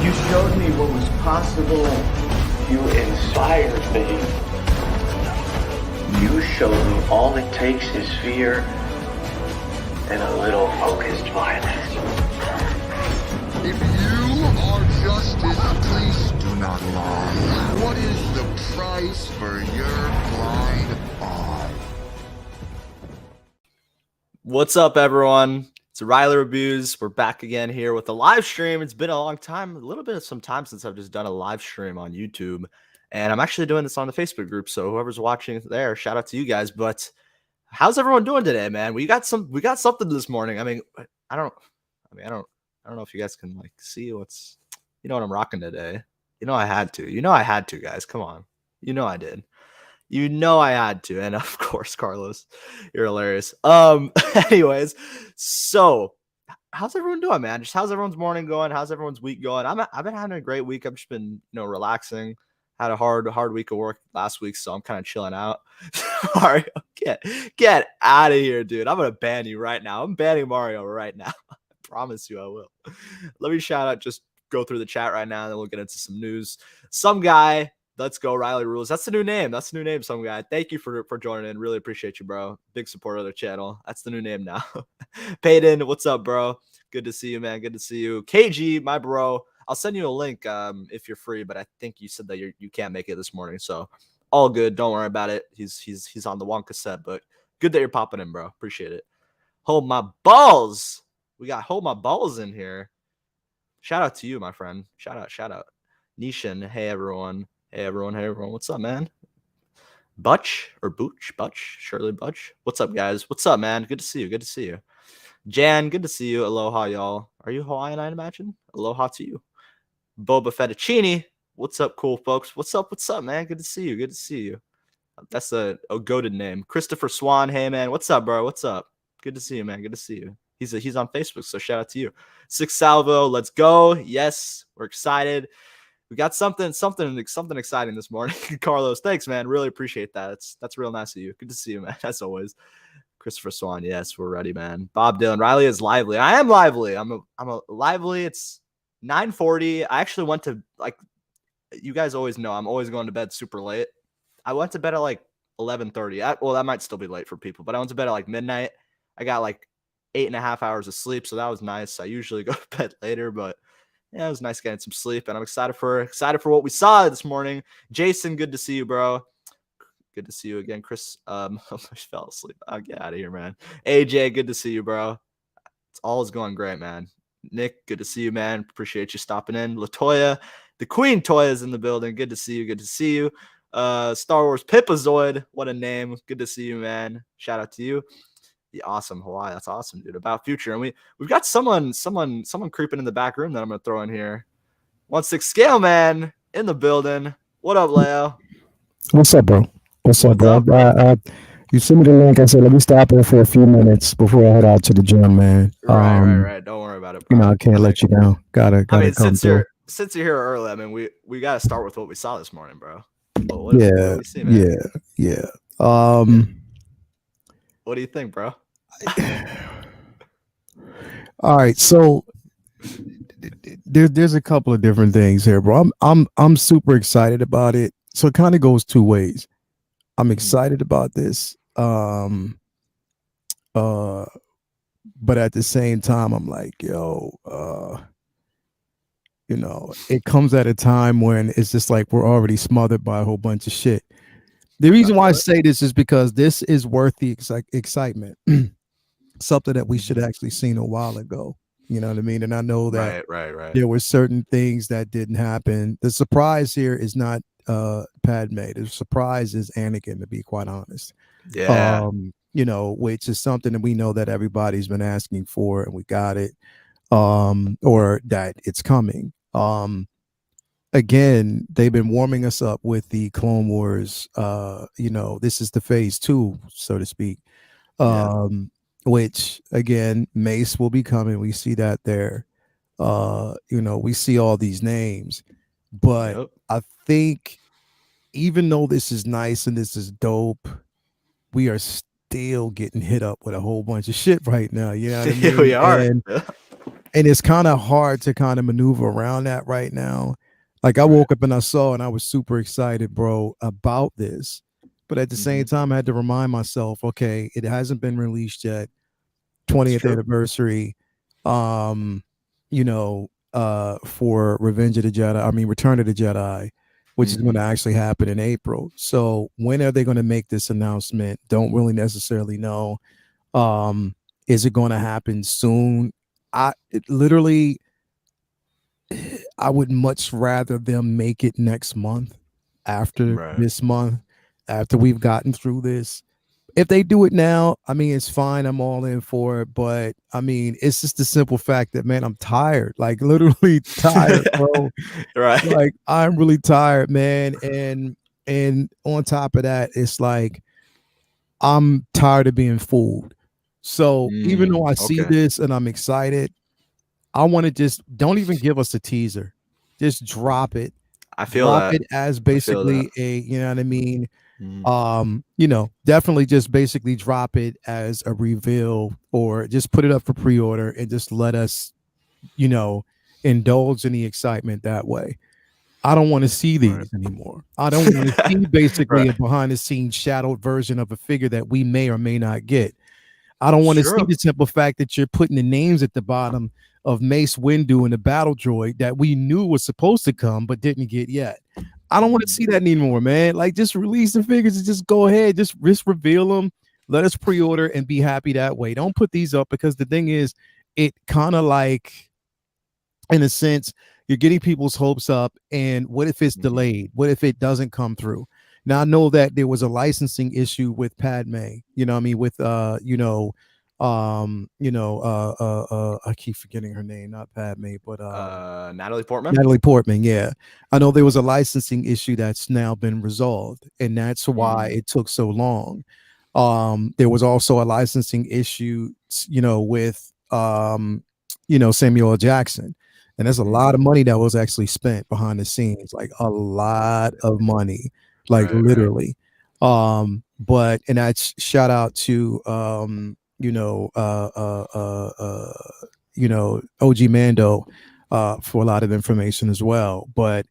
You showed me what was possible. You inspired me. You showed me all it takes is fear and a little focused violence. If you are justice, please do not lie. What is the price for your blind eye? What's up, everyone? It's Riley Reviews. We're back again here with a live stream. It's been a long time, a little bit of some time since I've just done a live stream on YouTube. And I'm actually doing this on the Facebook group. So whoever's watching there, shout out to you guys. But how's everyone doing today, man? We got something this morning. I don't know if you guys can like see what's, what I'm rocking today. I had to, guys. Come on. I did. I had to. And of course, Carlos, you're hilarious. Anyways, so how's everyone doing, man? Just how's everyone's morning going? How's everyone's week going? I've been having a great week. I've just been, relaxing. Had a hard week of work last week, so I'm kind of chilling out. Mario, get out of here, dude. I'm gonna ban you right now. I'm banning Mario right now. I promise you I will. Let me just go through the chat right now, and then we'll get into some news. Some guy. Let's go, Riley Rules. That's the new name. Some guy. Thank you for joining in. Really appreciate you, bro. Big supporter of the channel. That's the new name now. Payton, what's up, bro? Good to see you, man. Good to see you. KG, my bro. I'll send you a link if you're free, but I think you said that you can't make it this morning, so all good. Don't worry about it. He's on the one cassette, but good that you're popping in, bro. Appreciate it. Hold my balls. We got hold my balls in here. Shout out to you, my friend. Shout out. Nishan, hey everyone. Hey everyone, what's up, man? Butch, Shirley Butch. What's up, guys? What's up, man? Good to see you. Jan, good to see you. Aloha, y'all. Are you Hawaiian, I imagine? Aloha to you. Boba Fettuccine. What's up, cool folks? What's up, man? Good to see you. That's a goated name. Christopher Swan, hey man, what's up, bro? What's up? Good to see you, man. Good to see you. He's on Facebook, so shout out to you. Six Salvo, let's go. Yes, we're excited. We got something exciting this morning. Carlos, thanks, man. Really appreciate that. That's real nice of you. Good to see you, man. As always. Christopher Swan, yes, we're ready, man. Bob Dylan, Riley is lively. I am lively. I'm a lively. It's 9:40. I actually went to, like, you guys always know I'm always going to bed super late. I went to bed at like 11:30. Well, that might still be late for people, but I went to bed at like midnight. I got like 8.5 hours of sleep, so that was nice. I usually go to bed later, but yeah, it was nice getting some sleep, and I'm excited for what we saw this morning. Jason, good to see you, bro. Good to see you again, Chris. I fell asleep. I'll get out of here, man. AJ, good to see you, bro. It's all going great, man. Nick, good to see you, man. Appreciate you stopping in. Latoya, the Queen Toya is in the building. Good to see you. Star Wars Pipazoid, what a name. Good to see you, man. Shout out to you. The awesome Hawaii. That's awesome, dude. About future. And we've got someone creeping in the back room that I'm gonna throw in here. 1/6 scale man in the building. What up, Leo? What's up, bro? You sent me the link. I said, let me stop here for a few minutes before I head out to the gym, man. Right. Don't worry about it, bro. I can't let you down. Gotta come through. Since you're here early, I mean, we gotta start with what we saw this morning, bro. What do we see, man? Yeah. What do you think, bro? All right, so there's a couple of different things here, bro. I'm super excited about it. So it kind of goes two ways. I'm excited about this, but at the same time, I'm like, it comes at a time when it's just like we're already smothered by a whole bunch of shit. The reason why I say this is because this is worth the excitement. Something that we should have actually seen a while ago. You know what I mean? And I know that right. There were certain things that didn't happen. The surprise here is not Padme. The surprise is Anakin, to be quite honest. Yeah. Which is something that we know that everybody's been asking for, and we got it. Or that it's coming. Again, they've been warming us up with the Clone Wars. This is the phase 2, so to speak. Which again, Mace will be coming. We see that there. We see all these names, but I think even though this is nice and this is dope, we are still getting hit up with a whole bunch of shit right now. You know what I mean? We are. and it's kind of hard to kind of maneuver around that right now. Like I Right. woke up and I saw, and I was super excited, bro, about this. But at the same time, I had to remind myself, okay, it hasn't been released yet. 20th true. anniversary, you know, for Revenge of the Jedi. I mean, Return of the Jedi, which is going to actually happen in April. So when are they going to make this announcement? Don't really necessarily know. Is it going to happen soon? Literally, I would much rather them make it next month, after Right. this month, after we've gotten through this. If they do it now, I mean, it's fine. I'm all in for it. But I mean, it's just the simple fact that, man, I'm tired, like literally tired, bro. Right. Like I'm really tired, man. And on top of that, it's like I'm tired of being fooled. So even though I see Okay. this and I'm excited, I want to just don't even give us a teaser. Just drop it. I feel Drop that. it as I feel that. basically a, you know what I mean? You know, definitely just basically drop it as a reveal, or just put it up for pre-order and just let us, you know, indulge in the excitement that way. I don't want to see these anymore. I don't want to see basically a behind the scenes shadowed version of a figure that we may or may not get. I don't want to see the simple fact that you're putting the names at the bottom of Mace Windu and the battle droid that we knew was supposed to come but didn't get yet. I don't want to see that anymore, man. Like, just release the figures and just go ahead, just reveal them. Let us pre-order and be happy that way. Don't put these up, because the thing is, it kind of like, in a sense, you're getting people's hopes up. And what if it's delayed? What if it doesn't come through? Now, I know that there was a licensing issue with Padme, you know what I mean, with I keep forgetting her name, not Padme, but Natalie Portman. Natalie Portman, yeah. I know there was a licensing issue that's now been resolved, and that's why it took so long. There was also a licensing issue, you know, with Samuel L. Jackson. And there's a lot of money that was actually spent behind the scenes, like a lot of money, like literally. But and that's shout out to OG Mando for a lot of information as well. But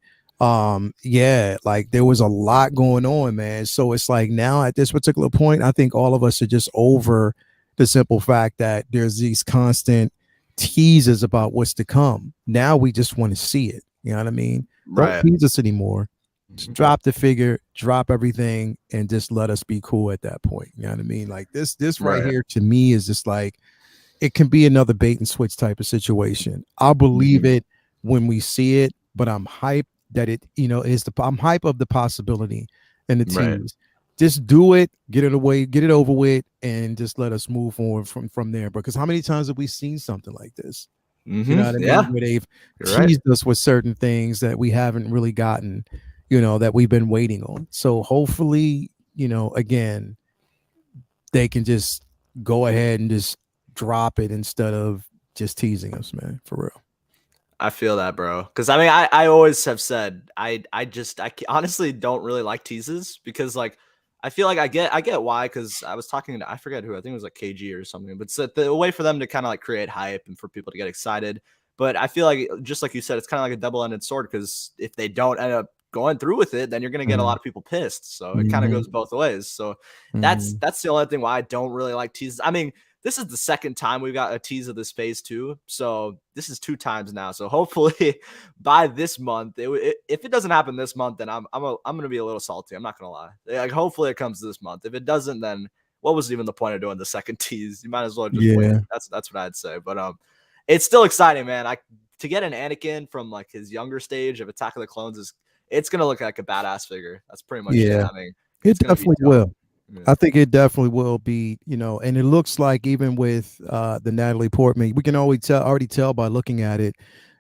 yeah, like there was a lot going on, man. So it's like now at this particular point, I think all of us are just over the simple fact that there's these constant teases about what's to come. Now we just want to see it. You know what I mean? Don't tease us anymore. Just drop the figure, drop everything, and just let us be cool at that point. You know what I mean? Like this right here to me is just like, it can be another bait and switch type of situation. I'll believe it when we see it, but I'm hyped that it, you know, I'm hype of the possibility and the tease. Just do it, get it away, get it over with, and just let us move on from there. Because how many times have we seen something like this? You know what I mean? Where they've teased us with certain things that we haven't really gotten, you know, that we've been waiting on. So hopefully, you know, again, they can just go ahead and just drop it instead of just teasing us, man, for real. I feel that, bro. Because I mean, I always have said I honestly don't really like teases, because like I feel like I get why, because I was talking to, I forget who, I think it was like KG or something, but it's the way for them to kind of like create hype and for people to get excited. But I feel like, just like you said, it's kind of like a double-ended sword, because if they don't end up going through with it, then you're going to get a lot of people pissed. So it kind of goes both ways. So that's the only thing why I don't really like teases. I mean, this is the second time we've got a tease of this phase 2. So this is 2 times now. So hopefully by this month, if it doesn't happen this month, then I'm going to be a little salty. I'm not going to lie. Like, hopefully it comes this month. If it doesn't, then what was even the point of doing the second tease? You might as well just wait. That's what I'd say. But it's still exciting, man. To get an Anakin from like his younger stage of Attack of the Clones it's going to look like a badass figure. That's pretty much it. I mean, it definitely will. I think it definitely will be, you know, and it looks like even with the Natalie Portman, we can already tell by looking at it,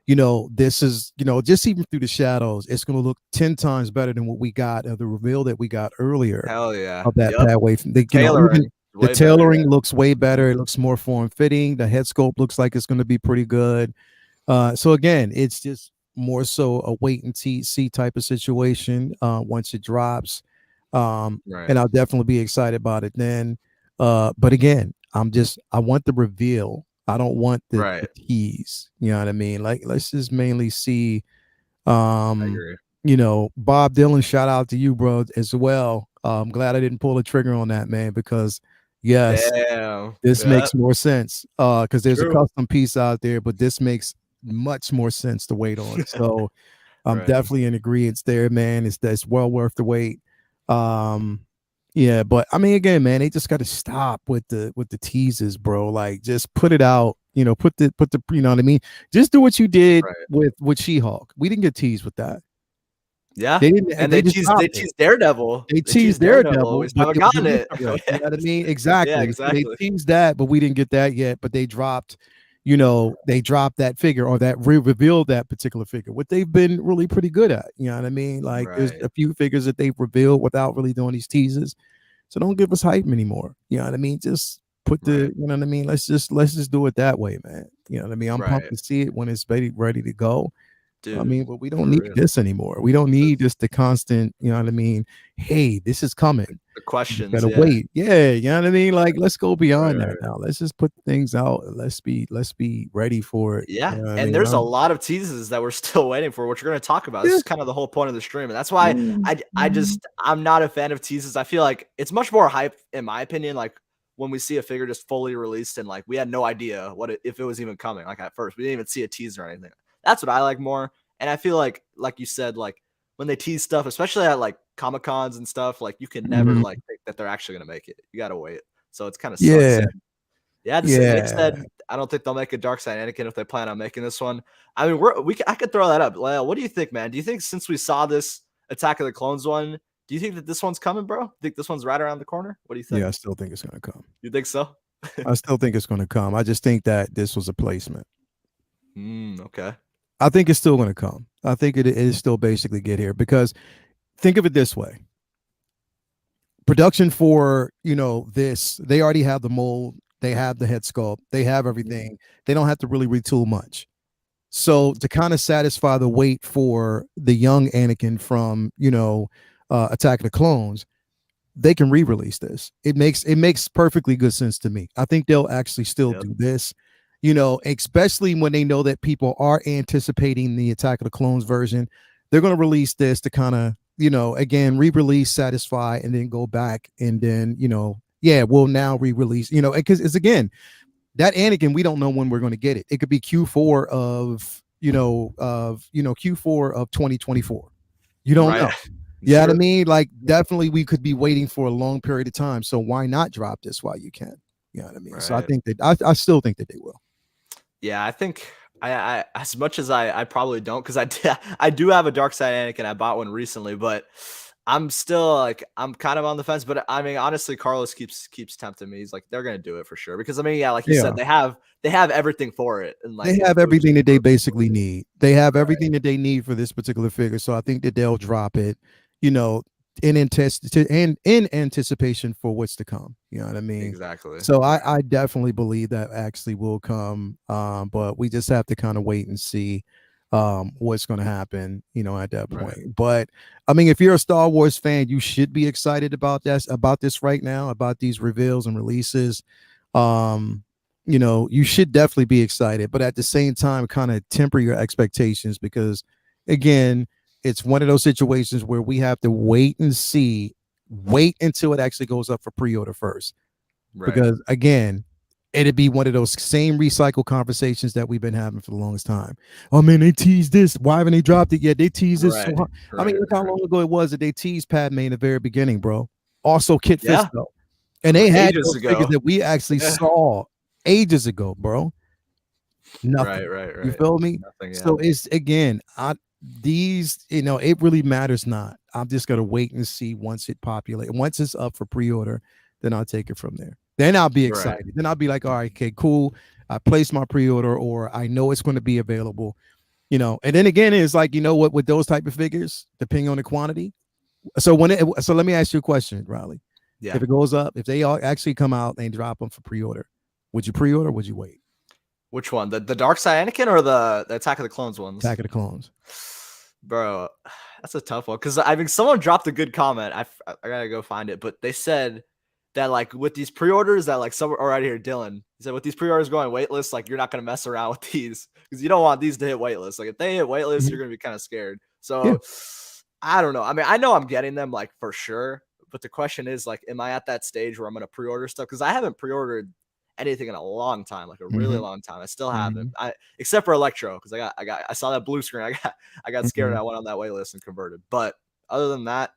you know, this is, you know, just even through the shadows, it's going to look 10 times better than what we got of the reveal that we got earlier. Hell yeah. Of that pathway. The tailoring looks way better. It looks more form fitting. The head sculpt looks like it's going to be pretty good. So again, it's just more so a wait and see type of situation once it drops. And I'll definitely be excited about it then. But again, I want the reveal. I don't want the Right. tease. You know what I mean? Like, let's just mainly see. I Um, agree. you know, Bob Dylan, shout out to you, bro, as well. I'm glad I didn't pull the trigger on that, man, because yes, Damn. this Yeah. makes more sense. Because there's a True. custom piece out there, but this makes much more sense to wait on. So I'm Right. definitely in agreement there, man. That's well worth the wait. Um, yeah, but I mean, again, man, they just got to stop with the teases, bro. Like, just put it out. You know, put the you know what I mean. Just do what you did Right. with She-Hulk. We didn't get teased with that. Yeah. They didn't. And They they just teased dropped it. Daredevil. They They teased teased Daredevil. We Daredevil, still but haven't it was gotten it. released yet. You know what I mean? Yeah, Exactly. So they exactly. teased that, but we didn't get that yet. But they dropped, you know, they dropped that figure, or that revealed that particular figure, what they've been really pretty good at. You know what I mean? Like, there's Right. a few figures that they've revealed without really doing these teasers. So don't give us hype anymore. You know what I mean? Just put Right. you know what I mean? Let's just do it that way, man. You know what I mean? I'm pumped Right. to see it when it's ready to go. I Dude, mean, but we don't for need real. this anymore. We don't need just the constant, you know what I mean? Hey, this is coming. The You just questions, gotta yeah. wait. Yeah, you know what I mean? Like, let's go Right, beyond right, that right. now. Let's just put things out. Let's be ready for it. Yeah, You know what I and mean? there's a lot of teases that we're still waiting for, which we're gonna talk about. This Yeah, is kind of the whole point of the stream, and that's why yeah, I'm not a fan of teases. I feel like it's much more hype, in my opinion, like when we see a figure just fully released and like we had no idea if it was even coming. Like at first, we didn't even see a teaser or anything. That's what I like more. And I feel like you said, like when they tease stuff, especially at like Comic Cons and stuff, like you can never mhm, like think that they're actually gonna make it. You gotta wait. So it's kind of sucks. yeah, Yeah, they yeah. said I don't think they'll make a Dark Side Anakin if they plan on making this one. I mean, I could throw that up. Lyle, what do you think, man? Do you think since we saw this Attack of the Clones one, do you think that this one's coming, bro? Think this one's right around the corner? What do you think? Yeah, I still think it's gonna come. You think so? I still think it's gonna come. I just think that this was a placement. Okay. I think it's still gonna come. I think it is still basically get here, because think of it this way. Production for, you know, this, they already have the mold, they have the head sculpt, they have everything. They don't have to really retool much. So to kind of satisfy the wait for the young Anakin from, you know, Attack of the Clones, they can re-release this. It makes perfectly good sense to me. I think they'll actually still Yep. do this, you know, especially when they know that people are anticipating the Attack of the Clones version. They're going to release this to kind of, you know, again, re-release, satisfy, and then go back, and then, you know, yeah, we'll now re-release, you know, because it's, again, that Anakin, we don't know when we're going to get it. It could be Q4 of, Q4 of 2024. You don't Right. know. You know what I True. mean? Like, definitely we could be waiting for a long period of time. So why not drop this while you can? You know what I mean? So I Right. think that I still think that they will. Yeah, I think I as much as I probably don't, because I do have a Dark Side Anakin. I bought one recently, but I'm still like I'm kind of on the fence. But I mean, honestly, Carlos keeps tempting me. He's like, they're gonna do it for sure. Because I mean, yeah, like you Yeah. said, they have everything for it, and They like have it was everything just that they basically need. They have right, everything that they need for this particular figure. So I think that they'll drop it, you know, in anticipation for what's to come. You know what I mean? exactly. So Right, I definitely believe that actually will come. But we just have to kind of wait and see what's going to happen, you know, at that right, point. But I mean, if you're a Star Wars fan, you should be excited about this right now, about these reveals and releases. Um, you know, you should definitely be excited, but at the same time, kind of temper your expectations, because again, it's one of those situations where we have to wait and see, wait until it actually goes up for pre-order first. right. Because again, it'd be one of those same recycle conversations that we've been having for the longest time. Oh man, they teased this. Why haven't they dropped it yet? They teased this so Right, hard. I mean, right, look how right. long ago it was that they teased Padme in the very beginning, bro. Also, Kit Yeah, Fisto. And they had ages those figures ago. that we actually Yeah. saw ages ago, bro. Right, Nothing. right, You right. feel me? Nothing. Yeah. So it's, again, these, you know, it really matters not. I'm just gonna wait and see once it populates. Once it's up for pre-order, then I'll take it from there. Then I'll be Right. excited. Then I'll be like, all right, okay, cool. I placed my pre-order, or I know it's going to be available, you know. And then again, it's like, you know what, with those type of figures, depending on the quantity. So so let me ask you a question, Riley. Yeah. If it goes up, if they all actually come out and drop them for pre-order, would you pre-order or would you wait? Which one? The Dark Side Anakin or the Attack of the Clones ones? Attack of the Clones. Bro, that's a tough one, because I mean, someone dropped a good comment. I gotta go find it, but they said that like with these pre-orders that like some right here, Dylan. He said with these pre-orders going waitlist, like you're not gonna mess around with these because you don't want these to hit waitlist. Like if they hit waitlist, you're gonna be kind of scared. Yeah. So I don't know. I mean, I know I'm getting them like for sure, but the question is like, am I at that stage where I'm gonna pre-order stuff? Because I haven't pre-ordered anything in a long time, like a really long time. I still haven't. I except for Electro, because I saw that blue screen. I got scared and I went on that waitlist and converted. But other than that,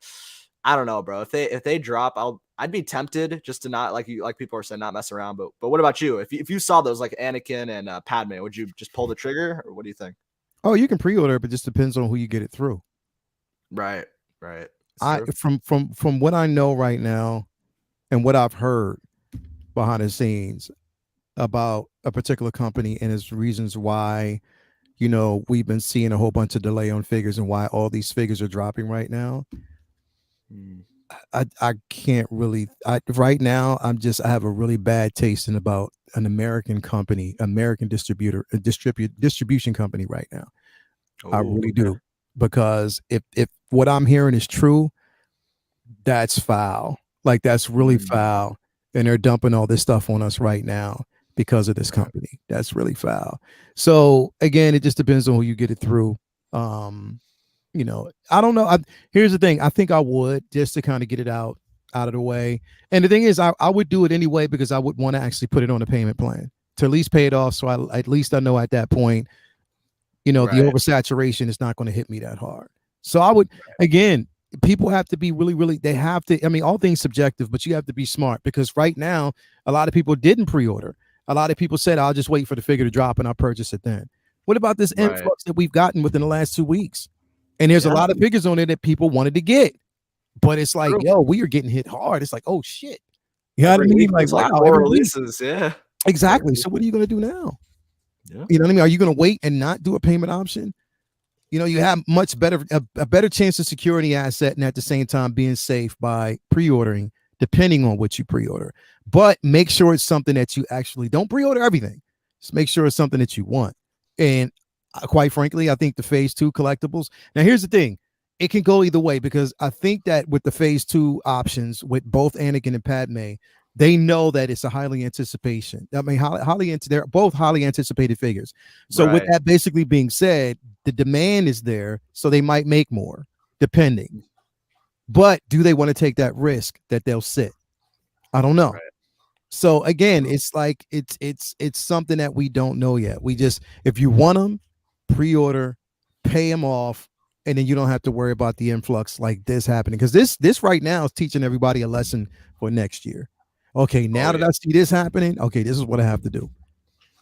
I don't know, bro. If they drop, I'd be tempted just to not like people are saying not mess around. But what about you? If you saw those like Anakin and Padme, would you just pull the trigger or what do you think? Oh, you can pre-order, but it just depends on who you get it through. Right. From what I know right now and what I've heard behind the scenes about a particular company and its reasons why, we've been seeing a whole bunch of delay on figures and why all these figures are dropping right now. I can't really right now I have a really bad taste in about an American company, American distribution company right now. I really do, because if what I'm hearing is true, that's foul. Like that's really foul, and they're dumping all this stuff on us right now because of this company. That's really foul. So again, it just depends on who you get it through. I don't know. Here's the thing. I think I would, just to kind of get it out of the way. And the thing is, I would do it anyway because I would want to actually put it on a payment plan to at least pay it off. So at least I know at that point, the oversaturation is not going to hit me that hard. So I would, again, people have to be really, they have to, I mean, all things subjective, but you have to be smart, because right now, a lot of people didn't pre-order. A lot of people said, I'll just wait for the figure to drop and I'll purchase it then. What about this influx that we've gotten within the last 2 weeks? And there's a lot of figures on there that people wanted to get, but it's like, yo, we are getting hit hard. It's like, oh shit. You know what I mean? Like, wow, more releases. Yeah, exactly. So what are you going to do now? Yeah. You know what I mean? Are you going to wait and not do a payment option? You have much better, a better chance of securing the asset and at the same time being safe by pre-ordering, depending on what you pre-order. But make sure it's something that you actually don't pre-order everything. Just make sure it's something that you want. And quite frankly, I think the phase 2 collectibles. Now, here's the thing. It can go either way, because I think that with the phase 2 options with both Anakin and Padme, they know that it's a highly anticipation. I mean, they're both highly anticipated figures. So with that basically being said, the demand is there, so they might make more, depending. But do they want to take that risk that they'll sit? I don't know. So again, it's like it's something that we don't know yet. We just, if you want them, pre-order, pay them off, and then you don't have to worry about the influx like this happening, because this right now is teaching everybody a lesson for next year. Okay, now that I see this happening, okay, this is what I have to do.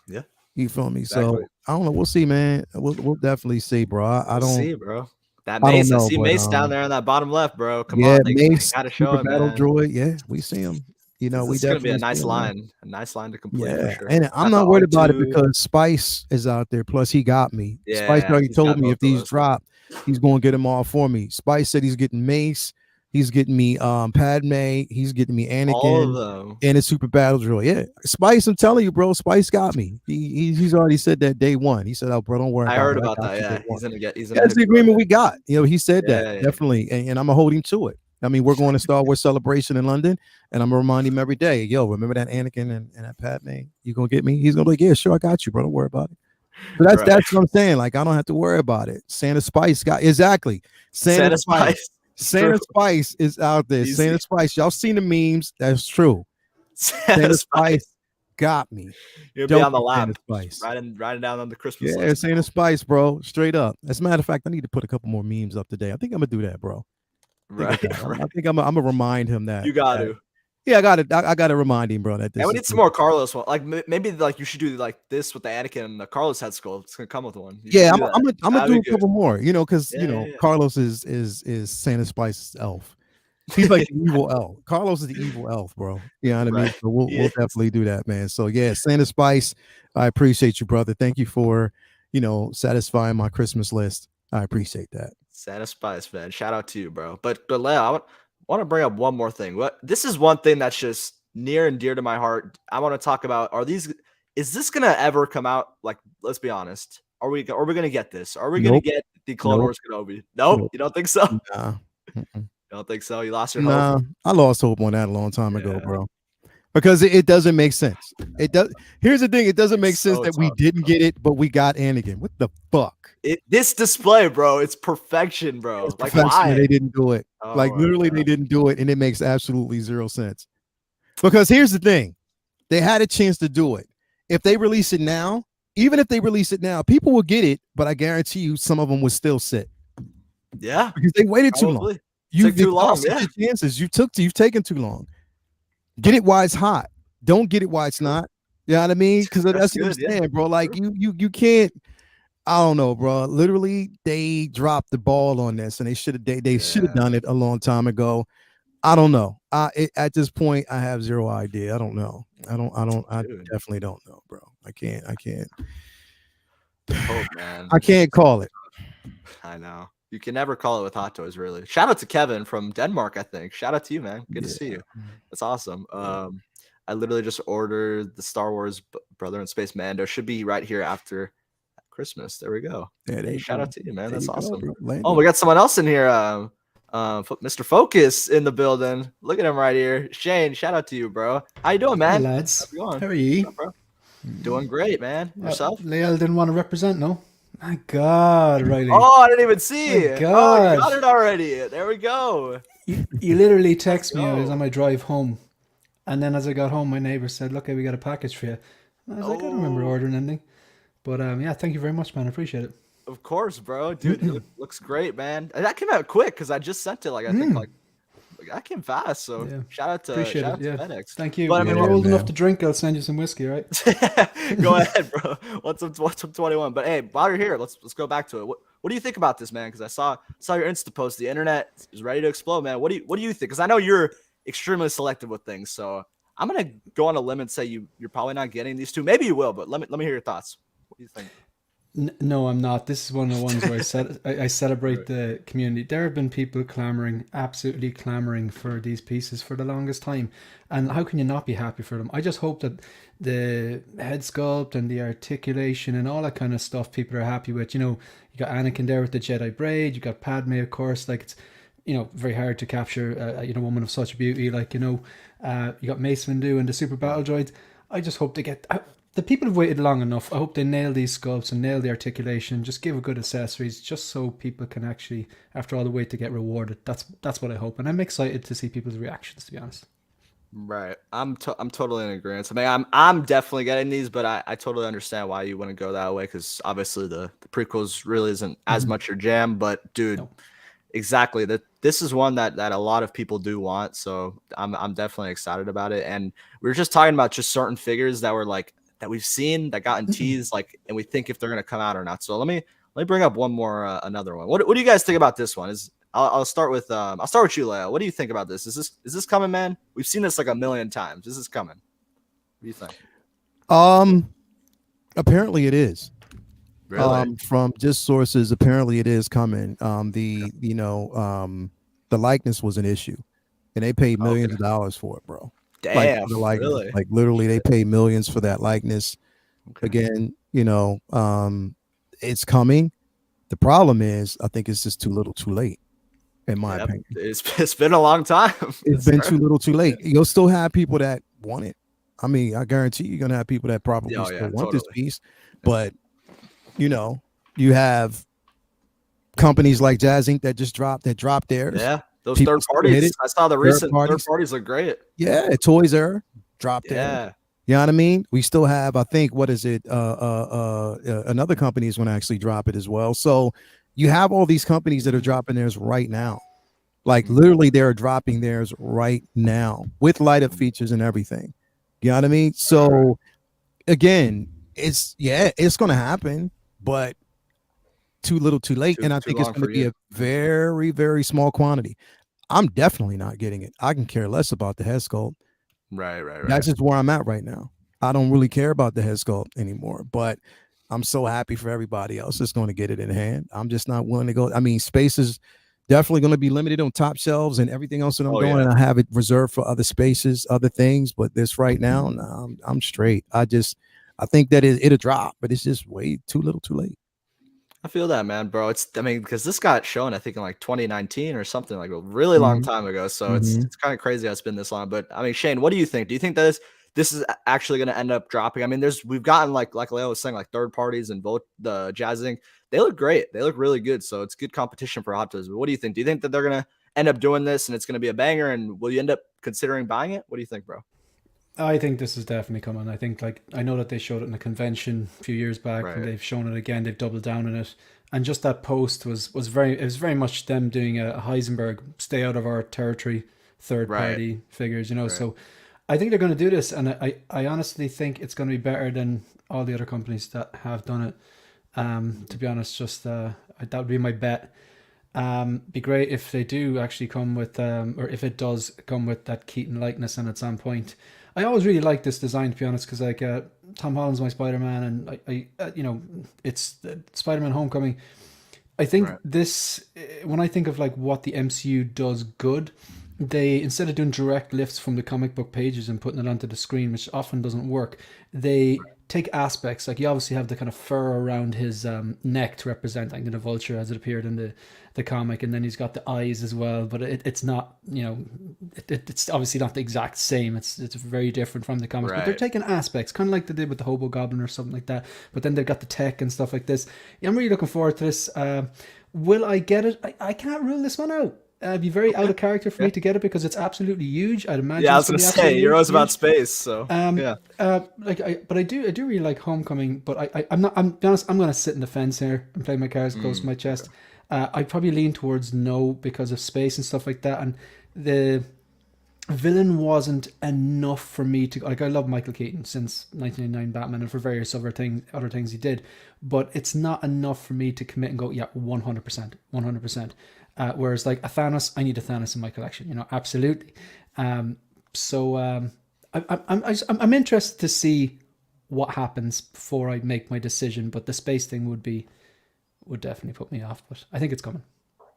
Yeah, you feel me? Exactly. So I don't know. We'll see, man. We'll definitely see, bro. I don't see, bro. That Mace, I see Mace down there in that bottom left, bro. Come on, Mace, gotta show it, battle man. droid. Yeah, we see him. We it's gonna be a nice line to complete. Yeah, for sure. And I'm not worried about it because Spice is out there. Plus, he got me. Yeah, Spice already told me if these drop, he's going to get them all for me. Spice said he's getting Mace, he's getting me Padme, he's getting me Anakin, all of them, and a super battle droid. Yeah, Spice, I'm telling you, bro, Spice got me. He's already said that day one. He said, "Oh, bro, don't worry." I heard about that. Yeah, he's gonna get. That's the agreement we got. He said that definitely, and I'm gonna hold him to it. I mean, we're going to Star Wars Celebration in London, and I'm gonna remind him every day, yo, remember that Anakin and that Padme? You gonna get me? He's gonna be like, yeah, sure, I got you, bro. Don't worry about it. But that's what I'm saying. Like, I don't have to worry about it. Santa Spice got exactly. Santa Spice. Santa Spice is out there. Santa Spice. Y'all seen the memes? That's true. Santa Spice got me. You'll be on the lap. Riding down on the Christmas. Yeah, list. Santa Spice, bro. Straight up. As a matter of fact, I need to put a couple more memes up today. I think I'm gonna do that, bro. I think I'm gonna remind him that you got to. Yeah, I got to remind him, bro. That this and we need some more Carlos one. Like maybe like you should do like this with the Anakin and the Carlos head sculpt. It's gonna come with one. I'm gonna do a couple more. Because Carlos is Santa Spice's elf. He's like the evil elf. Carlos is the evil elf, bro. You know what I mean? So we'll definitely do that, man. So yeah, Santa Spice. I appreciate you, brother. Thank you for satisfying my Christmas list. I appreciate that. Santa Spice, man. Shout out to you, bro. But Leo, I want to bring up one more thing. This is one thing that's just near and dear to my heart. I want to talk about, is this gonna ever come out? Like, let's be honest. Are we gonna get this? Are we gonna get the Clone Wars Kenobi? Nope. You don't think so? Nah. don't think so? You lost your hope? Nah, I lost hope on that a long time ago, bro. Because it doesn't make sense. It does. Here's the thing: it doesn't make sense that we didn't get it, but we got Anakin. What the fuck? This display, bro, it's perfection, bro. It's Like, perfection, why? they didn't do it. Oh, Like literally, they didn't do it, and it makes absolutely zero sense. Because here's the thing: they had a chance to do it. If they release it now, even if they release it now, people will get it, but I guarantee you, some of them would still sit. Yeah, because they waited too long. You took too long. Yeah, your chances. You've taken too long. Get it while it's hot. Don't get it while it's not. You know what I mean? Because that's what I'm saying, bro. Like you can't. I don't know, bro. Literally, they dropped the ball on this, and they should have done it a long time ago. I don't know. At this point, I have zero idea. I don't know. I definitely don't know, bro. I can't. Oh man, I can't call it. I know. You can never call it with Hot Toys, really. Shout out to Kevin from Denmark, I think. Shout out to you, man. Good to see you. That's awesome. I literally just ordered the Star Wars Brother in Space Mando. Should be right here after Christmas. There we go. Hey, shout out to you, man. That's awesome. Oh, we got someone else in here. Mr. Focus in the building. Look at him right here. Shane, shout out to you, bro. How you doing, man? Hey, lads. How's it going? How are you? What's up, bro? Doing great, man. Yourself? Leal didn't want to represent, no? My God, Riley. Oh, I didn't even see it. God. Oh, you got it already. There we go. You literally text me. I was on my drive home. And then as I got home, my neighbor said, look, we got a package for you. And I was like, I don't remember ordering anything. But yeah, thank you very much, man. I appreciate it. Of course, bro. Dude, it looks great, man. And that came out quick because I just sent it. Like, I think like that came fast. So shout out to FedEx. Thank you. But I mean, you're old enough to drink, I'll send you some whiskey, right? Go ahead, bro. What's up 21? But hey, while you're here, let's go back to it. What do you think about this, man? Because I saw your Insta post. The internet is ready to explode, man. What do you think? Because I know you're extremely selective with things. So I'm gonna go on a limb and say you're probably not getting these two. Maybe you will, but let me hear your thoughts. What do you think? No, I'm not. This is one of the ones where I celebrate the community. There have been people absolutely clamoring for these pieces for the longest time. And how can you not be happy for them? I just hope that the head sculpt and the articulation and all that kind of stuff people are happy with. You know, you got Anakin there with the Jedi braid. You got Padme, of course. Like, it's, you know, very hard to capture a woman of such beauty. Like, you know, you got Mace Windu and the super battle droids. I just hope they get... The people have waited long enough. I hope they nail these sculpts and nail the articulation. Just give a good accessories, just so people can actually, after all the wait, to get rewarded. That's what I hope, and I'm excited to see people's reactions. To be honest, right? I'm totally in agreement. I mean, I'm definitely getting these, but I totally understand why you want to go that way because obviously the prequels really isn't as much your jam. But dude, exactly this is one that a lot of people do want. So I'm definitely excited about it. And we were just talking about just certain figures that were like. That we've seen that gotten teased, like, and we think if they're gonna come out or not. So let me bring up one more, another one. What do you guys think about this one? I'll start with you, Leo. What do you think about this? Is this coming, man? We've seen this like a million times. Is this coming? What do you think? Apparently it is. Really? From just sources, apparently it is coming. The likeness was an issue, and they paid millions of dollars for it, bro. Damn, really? Like literally they pay millions for that likeness. Again, it's coming. The problem is I think it's just too little too late, in my opinion. It's been a long time. It's been too little too late. You'll still have people that want it. I mean, I guarantee you're gonna have people that probably still want this piece, but you have companies like Jazz Inc. that dropped theirs. Yeah. Those third parties, I saw the recent third parties look great. Yeah, Toys R Us dropped it. Yeah. You know what I mean? We still have, I think, what is it? Another company is going to actually drop it as well. So you have all these companies that are dropping theirs right now. Like literally they're dropping theirs right now with light up features and everything. You know what I mean? So again, it's going to happen, but too little too late. And I think it's going to be a very, very small quantity. I'm definitely not getting it. I can care less about the head sculpt. Right. That's just where I'm at right now. I don't really care about the head sculpt anymore, but I'm so happy for everybody else that's going to get it in hand. I'm just not willing to go. I mean, space is definitely going to be limited on top shelves and everything else that I'm doing. And I have it reserved for other spaces, other things, but this right now, I'm straight. I think that it'll drop, but it's just way too little too late. I feel that, man, bro. I mean, because this got shown, I think, in like 2019 or something, like a really long time ago. So it's kind of crazy how it's been this long. But I mean, Shane, what do you think? Do you think that this is actually going to end up dropping? I mean, we've gotten like Leo was saying, like third parties and both the Jazz Inc. They look great. They look really good. So it's good competition for Hot Toys. But what do you think? Do you think that they're going to end up doing this and it's going to be a banger? And will you end up considering buying it? What do you think, bro? I think this is definitely coming. I think like I know that they showed it in a convention a few years back, and Right. they've shown it again. They've doubled down on it, and just that post was very much them doing a Heisenberg stay out of our territory, third Right. party figures. You know, Right. so I think they're going to do this, and I honestly think it's going to be better than all the other companies that have done it. To be honest, just that would be my bet. Be great if they do actually come with, or if it does come with that Keaton likeness, and at some point, I always really like this design, to be honest, because like Tom Holland's my Spider-Man, and I you know, it's Spider-Man Homecoming. I think Right. this, when I think of like what the MCU does good, they, instead of doing direct lifts from the comic book pages and putting it onto the screen, which often doesn't work, they take aspects. Like you obviously have the kind of fur around his neck to represent, like, the vulture as it appeared in the comic, and then he's got the eyes as well. But it's not, you know, it's obviously not the exact same. It's very different from the comics. But they're Right. taking aspects, kind of like they did with the Hobo Goblin or something like that. But then they've got the tech and stuff like this. Yeah, I'm really looking forward to this. Will I get it? I can't rule this one out. It'd be very out of character for me to get it because it's absolutely huge. I'd imagine. Yeah, I was it's gonna gonna be say absolutely you're always about huge. space, so yeah. But I do really like Homecoming. But I'm not. I'm be honest. I'm gonna sit in the fence here and play my cards close to my chest. I probably lean towards no because of space and stuff like that. And the villain wasn't enough for me to like. I love Michael Keaton since 1999 Batman and for various other things he did, but it's not enough for me to commit and go, yeah, 100%, 100%. Whereas like a Thanos, I need a Thanos in my collection, you know, absolutely. I'm interested to see what happens before I make my decision, but the space thing would definitely put me off. But I think it's coming.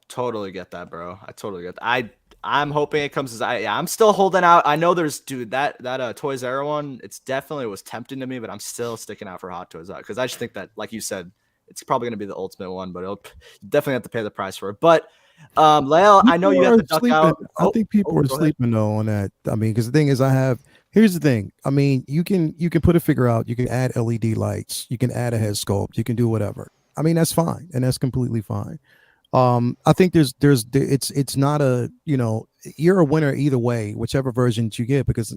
Totally get that, bro. I totally get that. I'm hoping it comes as I'm still holding out. I know there's that Toys R Us one. It's definitely was tempting to me, but I'm still sticking out for Hot Toys because I just think that, like you said, it's probably gonna be the ultimate one, but it'll definitely have to pay the price for it. But Lale, I know you have to duck out. I think people are go ahead. sleeping though on that. I mean, because the thing is, here's the thing. I mean, you can put a figure out, you can add LED lights, you can add a head sculpt, you can do whatever. I mean, that's fine, and that's completely fine. I think it's not a, you know, you're a winner either way, whichever versions you get, because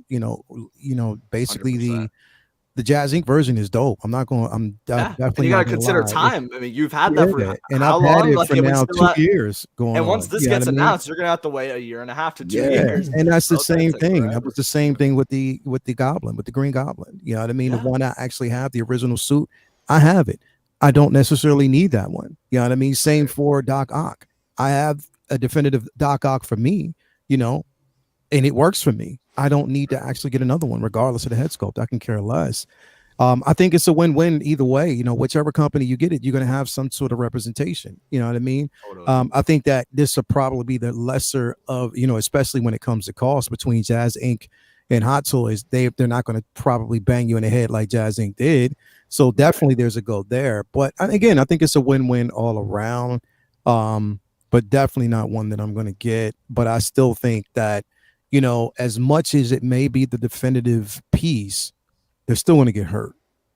basically 100%. the Jazz Inc. version is dope. I'm And definitely you not gotta gonna consider lie. time. I mean, you've had that for And how I've had long? it Like, for it was now still 2 years going and on. once this You know gets what I mean? announced, you're gonna have to wait a year and a half to 2 Yeah, years. and that's the So it's gonna same take thing. forever. That was the same thing with the Goblin, with the Green Goblin. You know what I mean? Yeah. The one I actually have, the original suit, I have it. I don't necessarily need that one. You know what I mean? Same for Doc Ock. I have a definitive Doc Ock for me, you know, and it works for me. I don't need to actually get another one, regardless of the head sculpt. I can care less. I think it's a win-win either way. You know, whichever company you get it, you're going to have some sort of representation. You know what I mean? Totally. I think that this will probably be the lesser of, you know, especially when it comes to cost between Jazz Inc. and Hot Toys. They're not going to probably bang you in the head like Jazz Inc. did. So definitely there's a go there. But again, I think it's a win-win all around. But definitely not one that I'm going to get. But I still think that, you know, as much as it may be the definitive piece, they're still going to get hurt.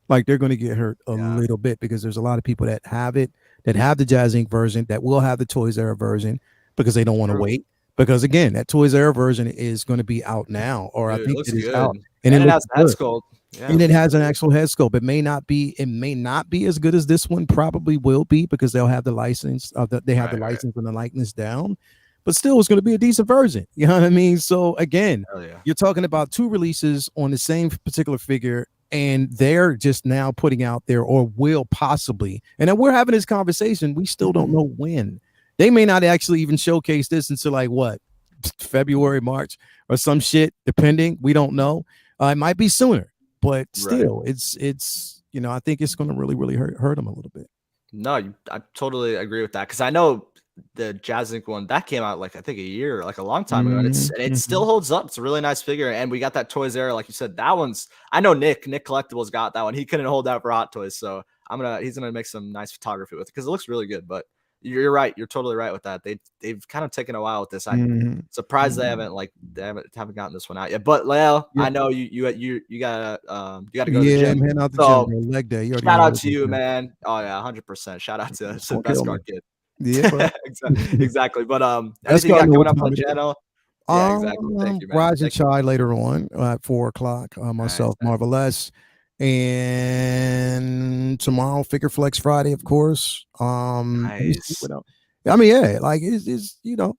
Like they're going to get hurt a little bit because there's a lot of people that have it, that have the Jazz Inc. version, that will have the Toys R Us version because they don't want to wait. Because again, that Toys R Us version is going to be out now, or Dude, I think looks it is good. out, And it looks has head good. sculpt. Yeah. And it has an actual head sculpt. It may not be as good as this one. Probably will be because they'll have the license. They have the license and the likeness down. But still, it's going to be a decent version. You know what I mean? So again, you're talking about 2 releases on the same particular figure, and they're just now putting out there, or will possibly. And then we're having this conversation. We still don't know when. They may not actually even showcase this until like what, February, March, or some shit, depending. We don't know. It might be sooner. But still, it's you know, I think it's going to really hurt them a little bit. No, I totally agree with that because I know the Jazz Inc. one that came out like I think a long time ago, and it still holds up. It's a really nice figure, and we got that Toys R Us, like you said. That one's, I know Nick Collectibles got that one. He couldn't hold out for Hot Toys, so He's gonna make some nice photography with it because it looks really good. But you're right. You're totally right with that. They've kind of taken a while with this. I'm surprised they haven't gotten this one out yet. But Leo, I know you gotta go to the gym. I'm heading out the So, gym, bro. Leg day. You already shout know out what to it you, is. man. Oh yeah, 100%. Shout out to the Don't best kill guard me. kid. Yeah, bro. Exactly. But Let's anything you go got know coming what up on time the it is. channel? Yeah, exactly. Thank you, man. Rise and Thank you. Chai later on at 4:00. Myself, Nice. Marvelous, and tomorrow Figure Flex Friday, of course. Let me see Nice. what else. I mean, yeah, like it's You're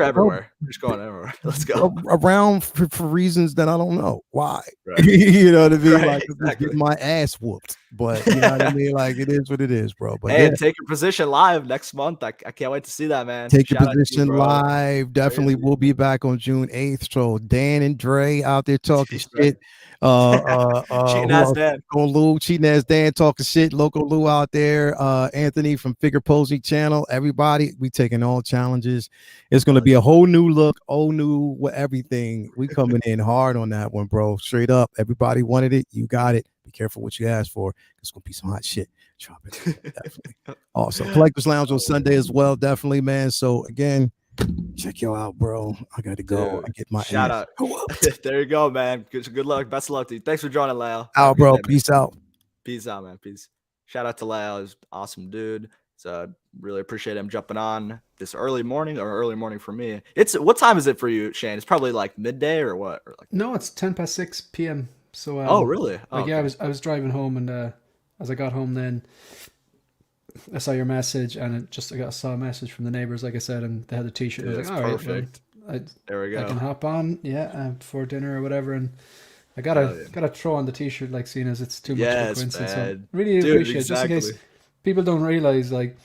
everywhere. You're just going everywhere. Let's go. around for reasons that I don't know why. Right. You know what I mean? Right, Like I'm just getting my ass whooped, but you know what I mean? Like it is what it is, bro. But Hey, yeah, and take your position live next month. I can't wait to see that, man. take your Shout out to you, position bro. live. Definitely, Crazy. we'll be back on June 8th. So Dan and Dre out there talking shit. Cheating Who ass else? Dan. Lou, cheating ass Dan talking shit. Local Lou out there. Anthony from Figure Posing Channel. Everybody, we taking all challenges. It's gonna be a whole new look, whole new with everything. We coming in hard on that one, bro. Straight up. Everybody wanted it. You got it. Be careful what you ask for. It's gonna be some hot shit. Drop it. Definitely. Also, Collectors Lounge on Sunday as well. Definitely, man. So again, check y'all out, bro. I got to go. I get my shout ass. out. There you go, man. Good luck. Best of luck to you. Thanks for joining, Lyle. Out, bro. Peace out. Peace out, man. Peace. Shout out to Lyle. He's an awesome dude. So really appreciate him jumping on this early morning for me. What time is it for you, Shane? It's probably like midday or what? Or like No, it's 10:06 p.m. So oh really? Oh, like, yeah, I was driving home, and as I got home, then I saw your message, and I saw a message from the neighbors, like I said, and they had a T-shirt. Dude, I was like, that's all perfect. right, well, there we go. I can hop on, before dinner or whatever, and I gotta throw on the T-shirt, like, seeing as it's too much of a coincidence. So really appreciate it, just in case people don't realize, like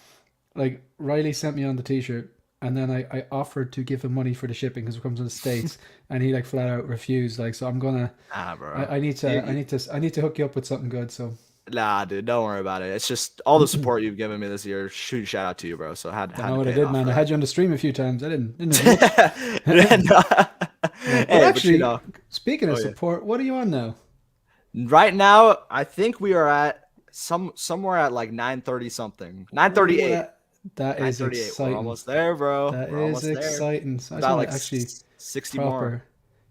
Riley sent me on the T-shirt, and then I offered to give him money for the shipping because it comes in the States, and he like flat out refused. Like, so I'm gonna, bro. I need to hook you up with something good. So. Nah, dude, don't worry about it. It's just all the support you've given me this year. Shout out to you, bro. So I know what I did, man. I had you on the stream a few times. I didn't Hey, actually, speaking of support, what are you on now? Right now, I think we are at somewhere at like 9:30 something. 9:38. That is exciting. We're almost there, bro. That is exciting. So about like actually 60 more.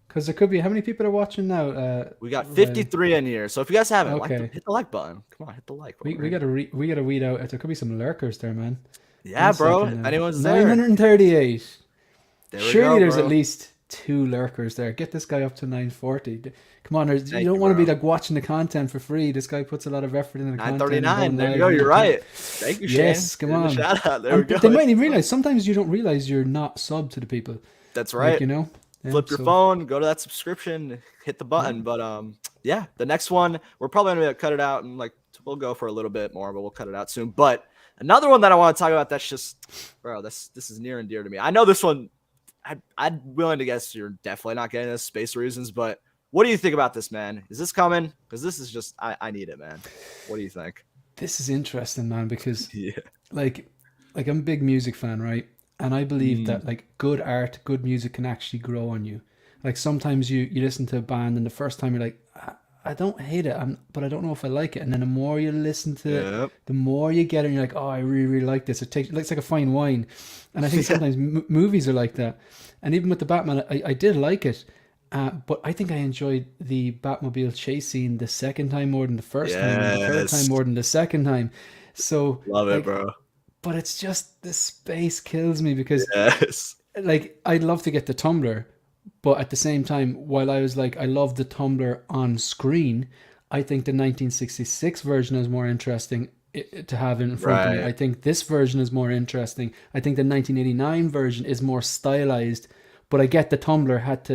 Because there could be, how many people are watching now? We got 53 in here. So if you guys haven't, hit the like button. Come on, hit the like button. We gotta weed out. There could be some lurkers there, man. Yeah, bro. Anyone's there. 938. Surely there's bro. At least 2 lurkers there. Get this guy up to 940. Come on, you don't want to be like watching the content for free. This guy puts a lot of effort into the content. 939. There you go. You're right. Thank you, Shane. Yes, come on. Shout out. There we go. They might even realize. Sometimes you don't realize you're not subbed to the people. That's right. Like, you know. Flip your phone, go to that subscription, hit the button. But yeah, the next one we're probably gonna cut it out, and like we'll go for a little bit more, but we'll cut it out soon. But another one that I want to talk about that's just, bro, this is near and dear to me. I know this one. I'm willing to guess you're definitely not getting this, space reasons. But what do you think about this, man? Is this coming? Because this is just I need it, man. What do you think? This is interesting, man, because like I'm a big music fan, right? And I believe that like good art, good music can actually grow on you. Like sometimes you listen to a band and the first time you're like, I don't hate it, but I don't know if I like it. And then the more you listen to it, the more you get it, and you're like, oh, I really, really like this. It's like a fine wine. And I think sometimes movies are like that. And even with the Batman, I did like it. But I think I enjoyed the Batmobile chase scene the second time more than the first time, and the third time more than the second time. So love it, bro. But it's just the space kills me because like I'd love to get the Tumblr, but at the same time, while I was like I love the Tumblr on screen, I think the 1966 version is more interesting to have in front of me. I think this version is more interesting. I think the 1989 version is more stylized, but I get the Tumblr had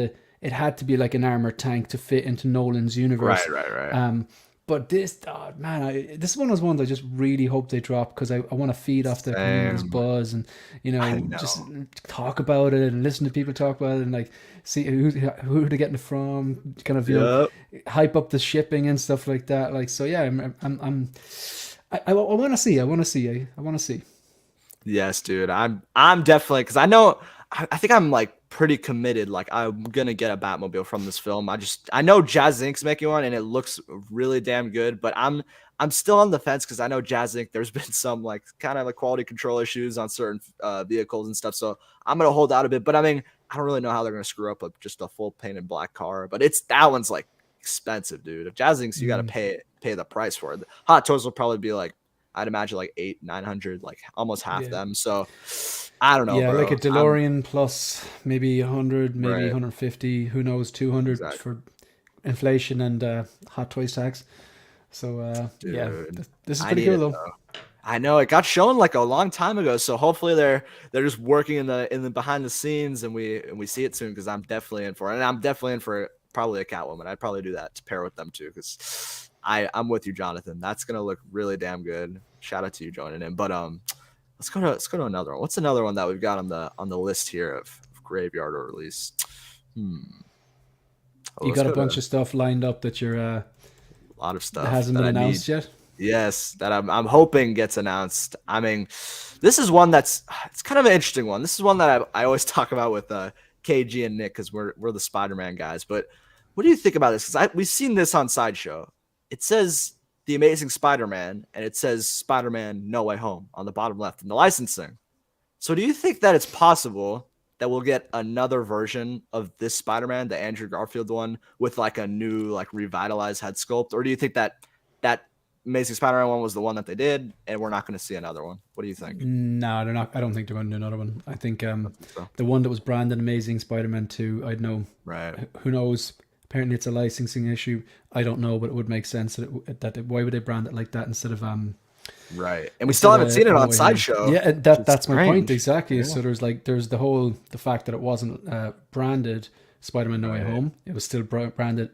to be like an armored tank to fit into Nolan's universe. Right. But this, this one was one that I just really hope they drop because I want to feed off the community's buzz and, you know, just talk about it and listen to people talk about it and like see who they're getting it from, kind of, you know, hype up the shipping and stuff like that. Like, so yeah, I want to see. I want to see. Yes, dude. I'm definitely, because I know, I think I'm like pretty committed. Like I'm gonna get a Batmobile from this film. I know Jazz Inc.'s making one and it looks really damn good, but I'm I'm still on the fence because I know Jazz Inc. There's been some like kind of like quality control issues on certain vehicles and stuff. So I'm gonna hold out a bit. But I mean, I don't really know how they're gonna screw up just a full painted black car. But that one's like expensive, dude. If Jazz Inc.'s, you got to pay the price for it. Hot Toys will probably be like, I'd imagine like 800-900, like almost half them. So I don't know. Yeah, bro. like a DeLorean plus maybe 100, maybe Right. 150. Who knows? 200 Exactly. for inflation and Hot Toys tax. So yeah, Dude, this is I pretty need cool it, though. I know it got shown like a long time ago, so hopefully they're just working in the behind the scenes, and we see it soon because I'm definitely in for it, and I'm definitely in for probably a Catwoman. I'd probably do that to pair with them too because I'm with you, Jonathan. That's gonna look really damn good. Shout out to you joining in, but let's go to another one. What's another one that we've got on the list here of graveyard or release? You got a bunch of stuff lined up that you're a lot of stuff that hasn't that been I announced need. yet. Yes, that I'm hoping gets announced. I mean, this is one it's kind of an interesting one. This is one that I always talk about with KG and Nick because we're the Spider-Man guys. But what do you think about this? Because we've seen this on Sideshow. It says The Amazing Spider-Man, and it says Spider-Man No Way Home on the bottom left in the licensing. So do you think that it's possible that we'll get another version of this Spider-Man, the Andrew Garfield one, with like a new, like revitalized head sculpt? Or do you think that Amazing Spider-Man one was the one that they did, and we're not going to see another one? What do you think? No, they're not. I don't think they're going to do another one. I think So, the one that was branded Amazing Spider-Man 2, I'd know. right. Who knows? Apparently, it's a licensing issue. I don't know, but it would make sense why would they brand it like that instead of Right. And we still haven't seen it on Sideshow. Yeah, that's my point strange. exactly. Yeah. So there's the fact that it wasn't branded Spider-Man No Way Home. It was still branded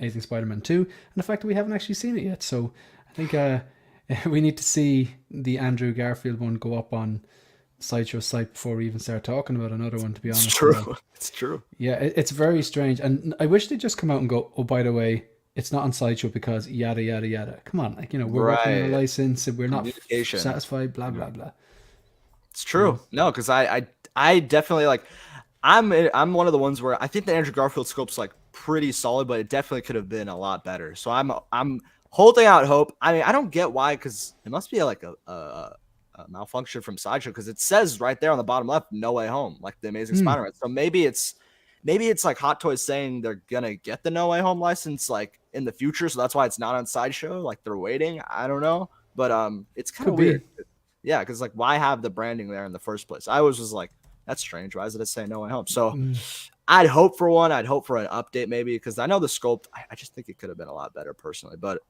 Amazing Spider-Man 2, and the fact that we haven't actually seen it yet. So I think we need to see the Andrew Garfield one go up on Sideshow site before we even start talking about another one, to be honest. It's true. It's true. Yeah, it's very strange. And I wish they'd just come out and go, oh, by the way, it's not on Sideshow because yada, yada, yada. Come on. Like, we're working on a license and we're not satisfied, blah, blah, blah. It's true. No, because I definitely like, I'm one of the ones where I think the Andrew Garfield sculpt's like pretty solid, but it definitely could have been a lot better. So I'm holding out hope. I mean, I don't get why, because it must be like a malfunction from Sideshow, because it says right there on the bottom left, No Way Home, like the Amazing Spider-Man. So maybe it's like Hot Toys saying they're gonna get the No Way Home license like in the future, so that's why it's not on Sideshow. Like they're waiting. I don't know, but it's kind of weird. Yeah, because like why have the branding there in the first place? I was just like, that's strange. Why does it say No Way Home? So I'd hope for one. I'd hope for an update maybe, because I know the sculpt. I just think it could have been a lot better personally, but.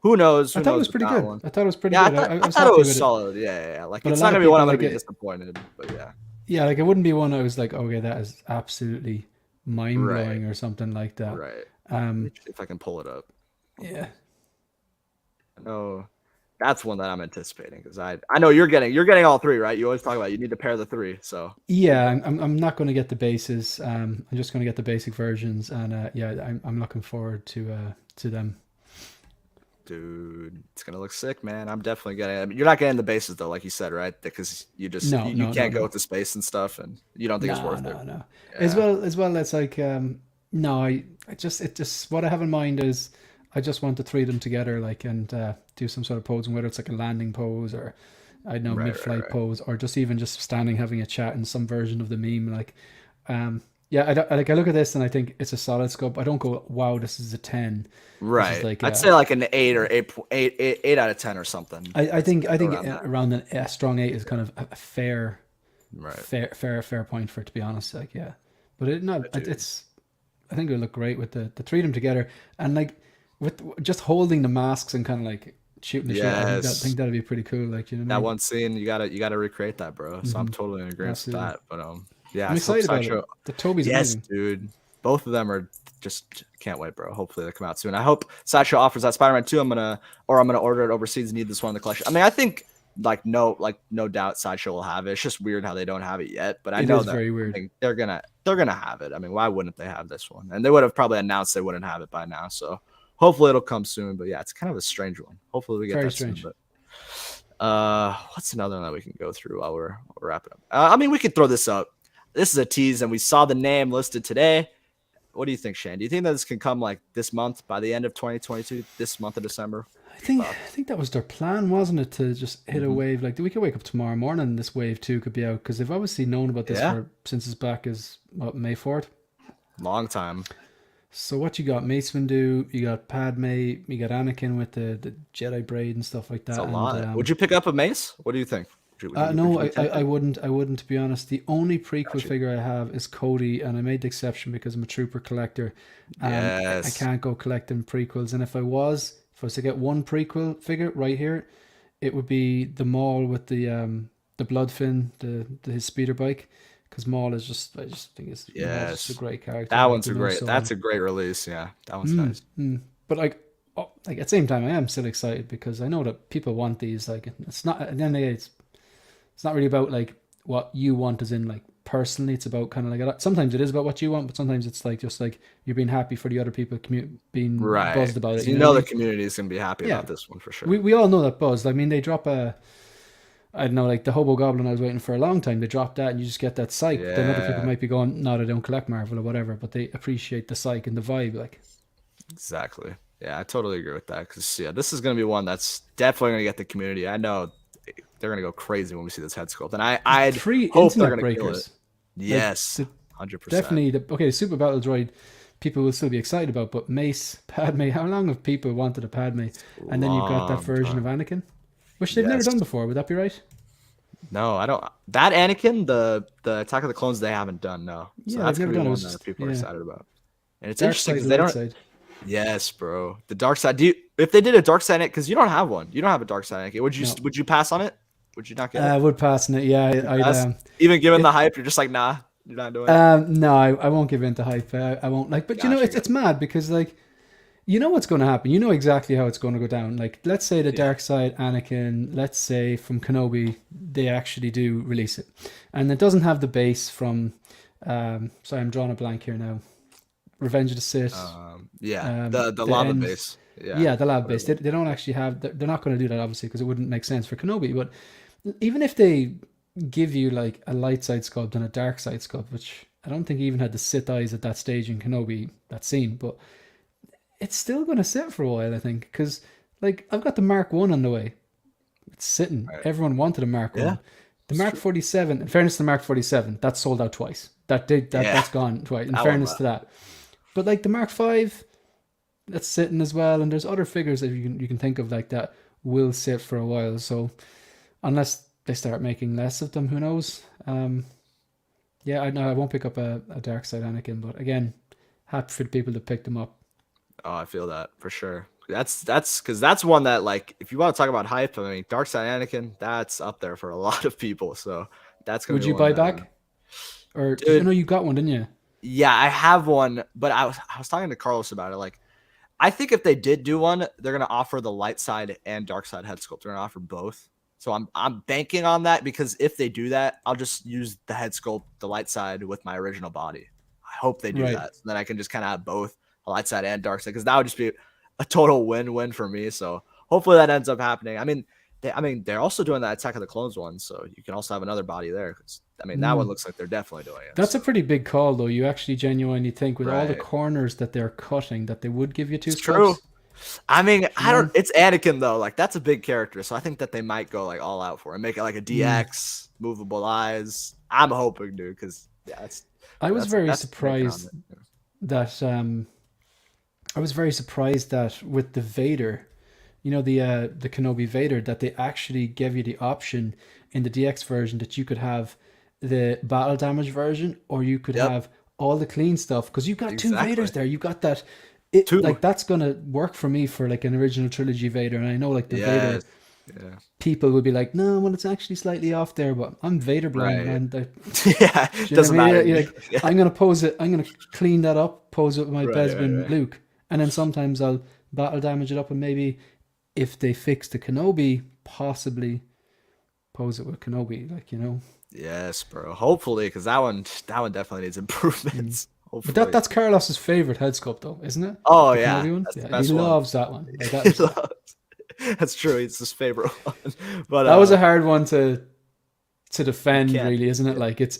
Who knows? I thought it was pretty good. One. I thought it was pretty good. I thought it was solid. Yeah. Like but it's not gonna be one I'm gonna be like disappointed. But yeah. Yeah, like it wouldn't be one I was like, okay, that is absolutely mind blowing or something like that. Right. If I can pull it up. Yeah. No, that's one that I'm anticipating because I know you're getting all three, right? You always talk about you need to pair the three. So yeah, I'm not going to get the bases. I'm just going to get the basic versions, and yeah, I'm looking forward to them. Dude, it's gonna look sick, man. I'm definitely getting it. I mean, you're not getting the bases though, like you said, right? Because you just you can't go with the space and stuff, and you don't think it's worth it. No. Yeah. As well, it's like no, I just what I have in mind is I just want the three of them together, like, and do some sort of posing, whether it's like a landing pose or I don't know, mid-flight pose, or just even just standing having a chat in some version of the meme, like. Yeah, I look at this and I think it's a solid scope. I don't go, wow, this is a 10. Right. Like, I'd say like an 8 or 8 out of 10 or something. I think around a strong 8 is kind of a fair point for it, to be honest. Like, yeah, but it's I think it would look great with the three of them together, and like with just holding the masks and kind of like shooting the shit. I think that'd be pretty cool. Like, you know, that one scene you gotta recreate that, bro. So I'm totally in agreement with that. But yeah, I'm excited about it. The Toby's amazing. Dude. Both of them are just can't wait, bro. Hopefully they come out soon. I hope Sideshow offers that Spider-Man 2. I'm gonna order it overseas. Need this one in the collection. I mean, I think no doubt Sideshow will have it. It's just weird how they don't have it yet. But I know that very weird. They're gonna have it. I mean, why wouldn't they have this one? And they would have probably announced they wouldn't have it by now. So hopefully it'll come soon. But yeah, it's kind of a strange one. Hopefully we get that soon. But what's another one that we can go through while we're wrapping up? I mean, we could throw this up. This is a tease, and we saw the name listed today. What do you think, Shane? Do you think that this can come like this month, by the end of 2022, this month of December? I think that was their plan, wasn't it, to just hit a wave? Like we could wake up tomorrow morning and this wave 2 could be out, because they've obviously known about this since it's back as May 4th. Long time. So what you got? Mace Windu, you got Padme, you got Anakin with the Jedi braid and stuff like that. That's a lot. Would you pick up a mace? What do you think? No, I wouldn't. I wouldn't, to be honest. The only prequel figure I have is Cody, and I made the exception because I'm a trooper collector. Yes. I can't go collecting prequels. And if I was to get one prequel figure right here, it would be the Maul with the blood fin, his speeder bike. Because Maul is just, I just think it's just a great character. That one's a great. That's a great release. Yeah, that one's nice. But like at the same time, I am still excited because I know that people want these. Like, it's not at the end of the day, it's not really about like what you want, as in like personally. It's about kind of like, sometimes it is about what you want, but sometimes it's like just like you're being happy for the other people being buzzed about it. You know the community is gonna be happy about this one for sure. We all know that buzz. I mean, they drop I don't know, like the Hobo Goblin I was waiting for a long time. They dropped that and you just get that psych. Yeah. Then other people might be going, no, they don't collect Marvel or whatever, but they appreciate the psych and the vibe. Like, exactly. Yeah, I totally agree with that. Because this is going to be one that's definitely going to get the community. I know they're going to go crazy when we see this head sculpt. And I hope they're going to kill it. Yes, 100%. Definitely. The Super Battle Droid, people will still be excited about, but Mace, Padme, how long have people wanted a Padme? And then you've got that version of Anakin. Which they've never done before. Would that be right? No, I don't. That Anakin, the Attack of the Clones, they haven't done. No, so that's never gonna be done. one that people are excited about. And it's dark interesting because side, they don't. side. Yes, bro. The dark side. If they did a dark side, because you don't have one, you don't have a dark side Anakin. Would you pass on it? Would you not get it? I would pass on it. Yeah, even given the hype, you're just like, nah, you're not doing it. No, I won't give in to hype. I won't like. But it's mad because like. You know what's going to happen. You know exactly how it's going to go down. Like, let's say the dark side Anakin, let's say from Kenobi, they actually do release it. And it doesn't have the base from, sorry, I'm drawing a blank here now. Revenge of the Sith. The lava base. Yeah, the lava base. They don't actually have, they're not going to do that, obviously, because it wouldn't make sense for Kenobi. But even if they give you, like, a light side sculpt and a dark side sculpt, which I don't think even had the Sith eyes at that stage in Kenobi, that scene, but it's still going to sit for a while, I think, because like I've got the Mark 1 on the way. It's sitting. Right. Everyone wanted a Mark 1. The Mark 47, in fairness to the Mark 47, that's sold out twice. That's gone twice, in fairness to that. But like the Mark 5, that's sitting as well, and there's other figures that you can think of like that will sit for a while. So unless they start making less of them, who knows? I know I won't pick up a dark side Anakin, but again, happy for the people that picked them up. Oh, I feel that for sure. That's because that's one that, like, if you want to talk about hype, I mean, Dark Side Anakin, that's up there for a lot of people. So that's gonna. Would you buy back? Or you got one, didn't you? Yeah, I have one, but I was talking to Carlos about it. Like, I think if they did do one, they're gonna offer the light side and dark side head sculpt. They're gonna offer both. So I'm banking on that, because if they do that, I'll just use the head sculpt, the light side, with my original body. I hope they do that, so then I can just kind of have both. Light side and dark side, because that would just be a total win-win for me. So hopefully that ends up happening. I mean, they're also doing that Attack of the Clones one, so you can also have another body there. I mean, that one looks like they're definitely doing it. That's a pretty big call, though. You actually genuinely think with all the corners that they're cutting that they would give you two. It's true. I mean, it's Anakin though. Like, that's a big character, so I think that they might go like all out for it and make it like a DX, movable eyes. I'm hoping, dude, because I was very surprised that I was very surprised that with the Vader, the Kenobi Vader, that they actually gave you the option in the DX version that you could have the battle damage version, or you could have all the clean stuff, because you've got two Vaders there. You've got that. Like, that's gonna work for me for like an original trilogy Vader, and I know like the Vader people would be like, no, well, it's actually slightly off there, but I'm Vader blind, man. Doesn't matter. I'm gonna pose it. I'm gonna clean that up, pose it with my Besman Luke. And then sometimes I'll battle damage it up, and maybe if they fix the Kenobi, possibly pose it with Kenobi, Yes, bro. Hopefully, because that one definitely needs improvements. But that's Carlos's favorite head sculpt, though, isn't it? Oh, the yeah. He loves that one. That's true. It's his favorite one. But that was a hard one to defend, really, isn't it? Like it's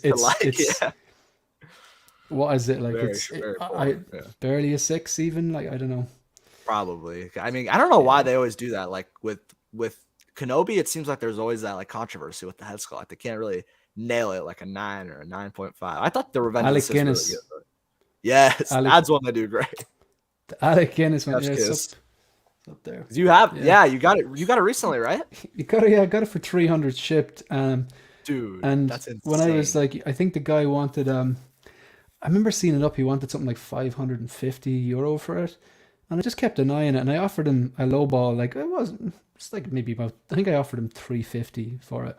What is it like? Very, It's very I poor. Yeah. barely a 6 even. Like I don't know. Probably. I mean, I don't know why they always do that. Like with Kenobi, it seems like there's always that like controversy with the head sculpt. Like they can't really nail it like a 9 or a 9.5. I thought the Revenge of the Alec Sith was really Guinness. good. But yes, Alec, that's one they do great. Alec Guinness went, Chef's yeah, kiss. it's up there. 'Cause you have, Yeah. yeah, you got it. You got it recently, right? You got it, yeah, I got it for 300 shipped. Dude, And that's when I was insane. like, I think the guy wanted, I remember seeing it up. He wanted something like 550 euro for it, and I just kept denying it. And I offered him a low ball, like it wasn't. It's like maybe about. I think I offered him 350 for it.